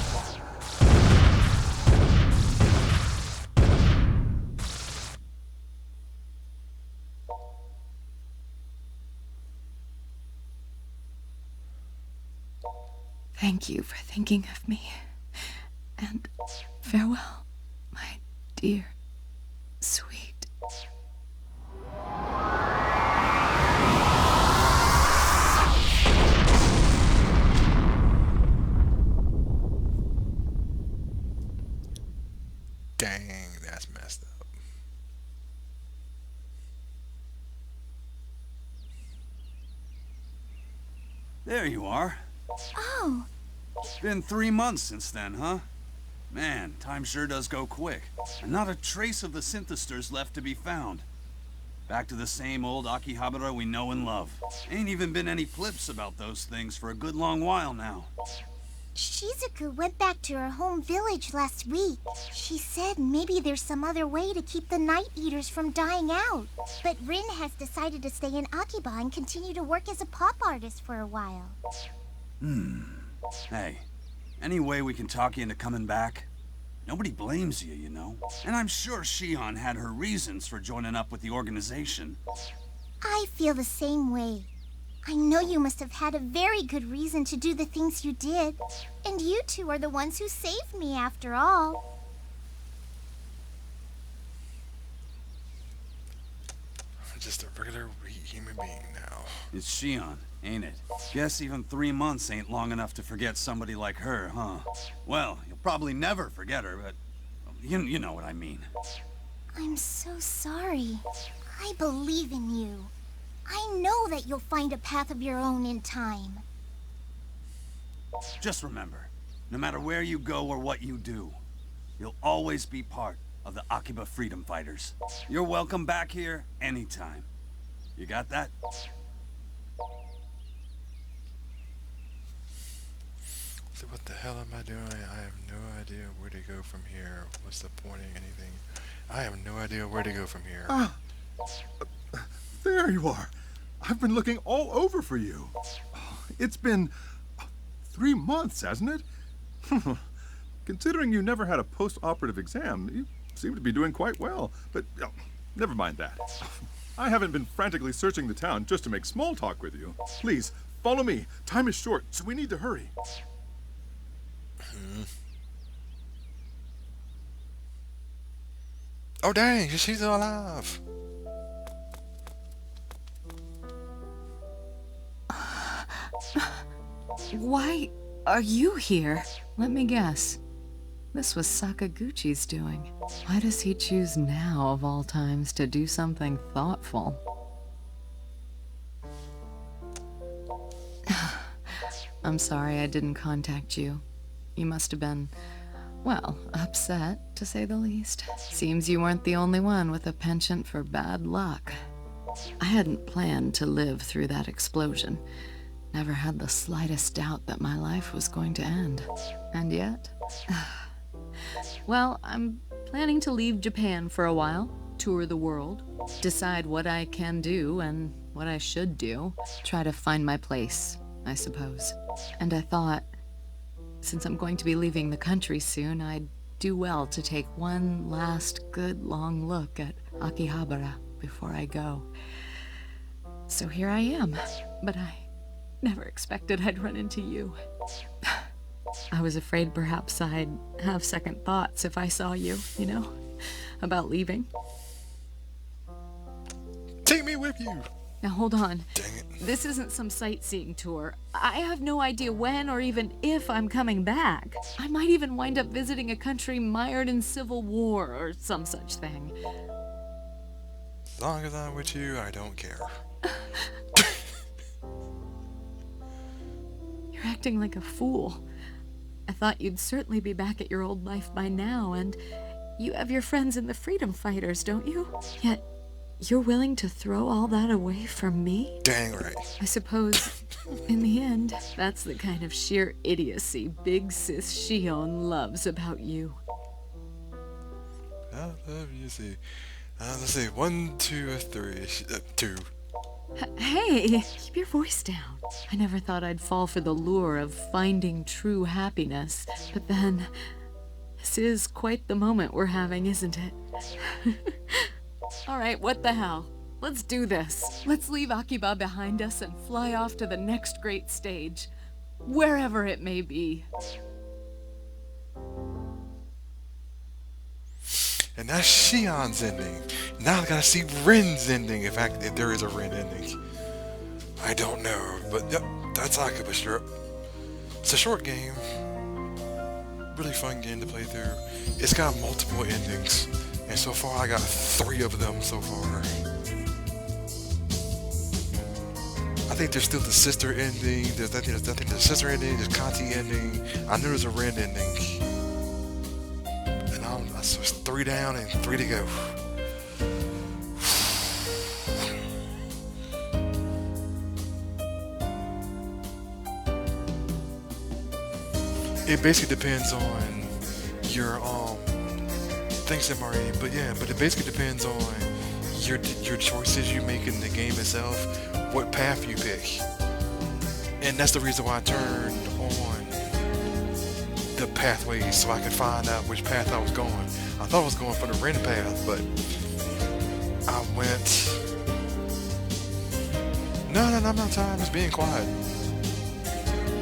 Thank you for thinking of me. And farewell, my dear, sweet. Dang, that's messed up. There you are. Oh, Been 3 months since then, huh? Man, time sure does go quick. And not a trace of the Sinisters left to be found. Back to the same old Akihabara we know and love. Ain't even been any clips about those things for a good long while now. Shizuku went back to her home village last week. She said maybe there's some other way to keep the Night Eaters from dying out. But Rin has decided to stay in Akiba and continue to work as a pop artist for a while. Hey, any way we can talk you into coming back? Nobody blames you, you know. And I'm sure Shion had her reasons for joining up with the organization. I feel the same way. I know you must have had a very good reason to do the things you did. And you two are the ones who saved me after all. I'm just a regular human being now. It's Shion, ain't it? Guess even 3 months ain't long enough to forget somebody like her, huh? Well, you'll probably never forget her, but you know what I mean. I'm so sorry. I believe in you. I know that you'll find a path of your own in time. Just remember, no matter where you go or what you do, you'll always be part of the Akiba Freedom Fighters. You're welcome back here anytime. You got that? So what the hell am I doing? I have no idea where to go from here. What's the point of anything? I have no idea where to go from here. There you are. I've been looking all over for you. It's been 3 months, hasn't it? Considering you never had a post-operative exam, you seem to be doing quite well. But never mind that. I haven't been frantically searching the town just to make small talk with you. Please, follow me. Time is short, so we need to hurry. Oh dang, she's still alive. Why are you here? Let me guess. This was Sakaguchi's doing. Why does he choose now, of all times, to do something thoughtful? I'm sorry I didn't contact you. You must have been, well, upset, to say the least. Seems you weren't the only one with a penchant for bad luck. I hadn't planned to live through that explosion. Never had the slightest doubt that my life was going to end. And yet... Well, I'm planning to leave Japan for a while, tour the world, decide what I can do and what I should do, try to find my place, I suppose. And I thought, since I'm going to be leaving the country soon, I'd do well to take one last good long look at Akihabara before I go. So here I am, but I never expected I'd run into you. I was afraid perhaps I'd have second thoughts if I saw you, you know, about leaving. Take me with you. Now hold on. Dang it. This isn't some sightseeing tour. I have no idea when or even if I'm coming back. I might even wind up visiting a country mired in civil war or some such thing. long as I'm with you, I don't care. You're acting like a fool. I thought you'd certainly be back at your old life by now, and you have your friends in the Freedom Fighters, don't you? Yet, you're willing to throw all that away for me? Dang right. I suppose, in the end, that's the kind of sheer idiocy Big Sis Shion loves about you. I love you. See, let's see. 1, 2, 3. 2. Hey, keep your voice down. I never thought I'd fall for the lure of finding true happiness, but then, this is quite the moment we're having, isn't it? Alright, what the hell? Let's do this. Let's leave Akiba behind us and fly off to the next great stage, wherever it may be. And that's Shion's ending. Now I gotta see Ren's ending, if there is a Ren ending. I don't know, but yep, that's Akiba Strip. It's a short game. Really fun game to play through. It's got multiple endings, and so far I got 3 of them so far. I think there's still the sister ending, there's the sister ending, there's Kati ending. I know there's a Ren ending. So it's 3 down and 3 to go. It basically depends on your thanks to Marie, but it basically depends on your choices you make in the game itself, what path you pick. And that's the reason why I turned on the pathways so I could find out which path I was going. I thought I was going for the Ren path, but I went. No, I'm not tired. I'm just being quiet.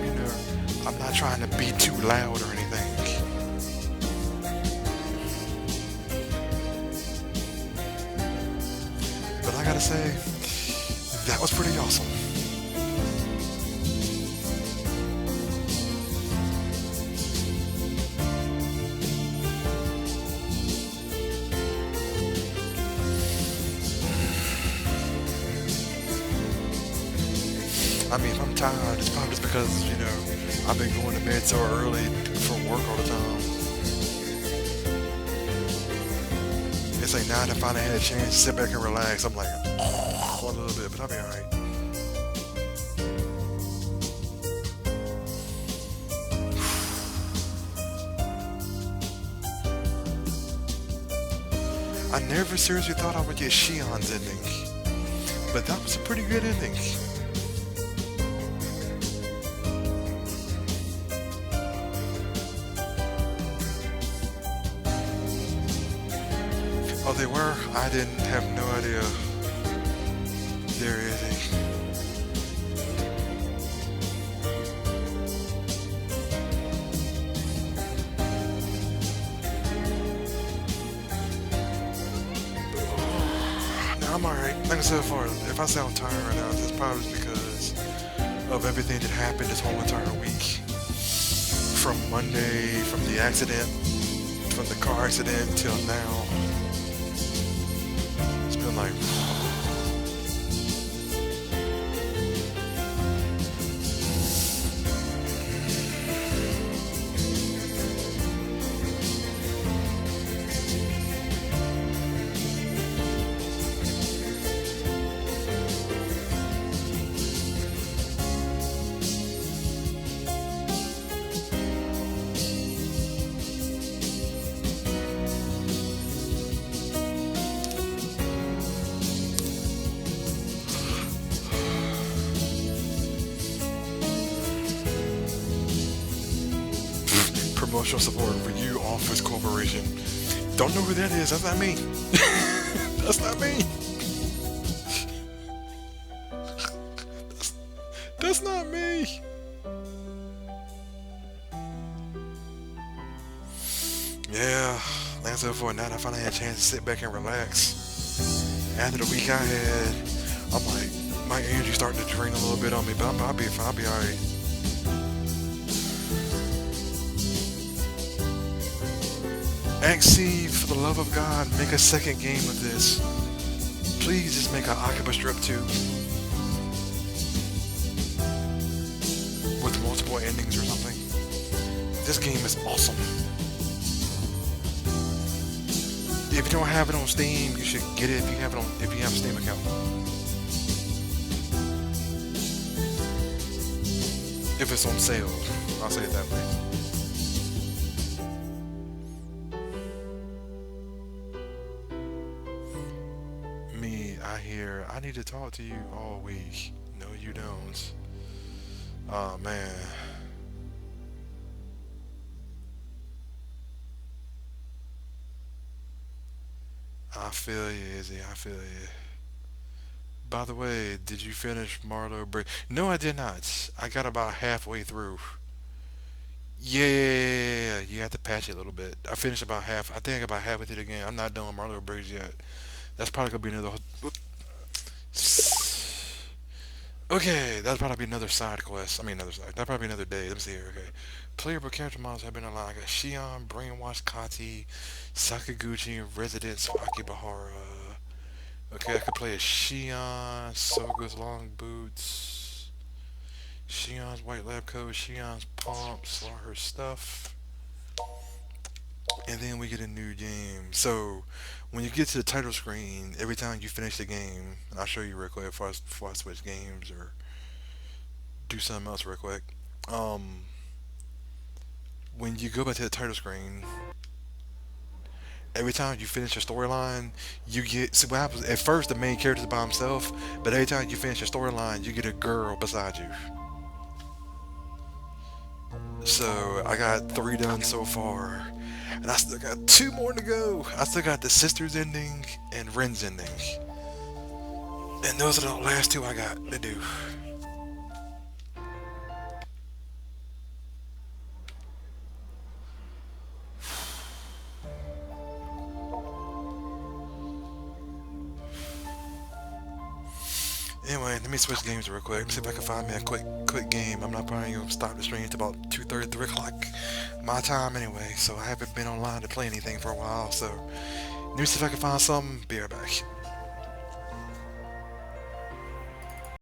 You know, I'm not trying to be too loud or anything. But I gotta say, that was pretty awesome. I mean, if I'm tired, it's probably just because, you know, I've been going to bed so early for work all the time. It's like now that I finally had a chance to sit back and relax, I'm like, a little bit, but I'll be alright. I never seriously thought I would get Shion's ending, but that was a pretty good ending. Oh, they were? I didn't have no idea. There is a... No, I'm alright. Like I said before, if I sound tired right now, it's probably because of everything that happened this whole entire week. From Monday, from the accident, from the car accident till now. It's been like... Promotional support for you, Office Corporation. Don't know who that is. That's not me. That's not me. That's not me. Yeah, like I said before, now that I finally had a chance to sit back and relax. After the week I had, I'm like, my energy starting to drain a little bit on me, but I'll be fine. I'll be alright. Ask C, for the love of God, make a second game of this. Please just make an Akiba strip too. With multiple endings or something. This game is awesome. If you don't have it on Steam, you should get it if you have a Steam account. If it's on sale, I'll say it that way. I need to talk to you all week. No, you don't. Oh, man. I feel you, Izzy. I feel you. By the way, did you finish Marlowe Break? No, I did not. I got about halfway through. Yeah, you have to patch it a little bit. I finished about half. I think about halfway through the game. I'm not done Marlowe Breaks yet. That's probably gonna be another. Okay, that'll probably be another side quest. I mean, another side. That'll probably be another day. Let me see here. Okay, playable character models have been aligned. I got Shion, Brainwash, Kati, Sakaguchi, Residence, Akibahara. Okay, I could play as Shion, Soga's long boots, Shion's white lab coat, Shion's pumps, all her stuff. And then we get a new game. So, when you get to the title screen, every time you finish the game, and I'll show you real quick before I switch games or do something else real quick. When you go back to the title screen, every time you finish your storyline, you get... See what happens, at first the main character is by himself, but every time you finish your storyline, you get a girl beside you. So, I got 3 done so far. And I still got 2 more to go. I still got the Sisters ending and Ren's ending. And those are the last 2 I got to do. Anyway, let me switch games real quick. See if I can find me a quick game. I'm not probably going to stop the stream until about 2:30, 3 o'clock my time anyway. So I haven't been online to play anything for a while. So let me see if I can find something. Be right back.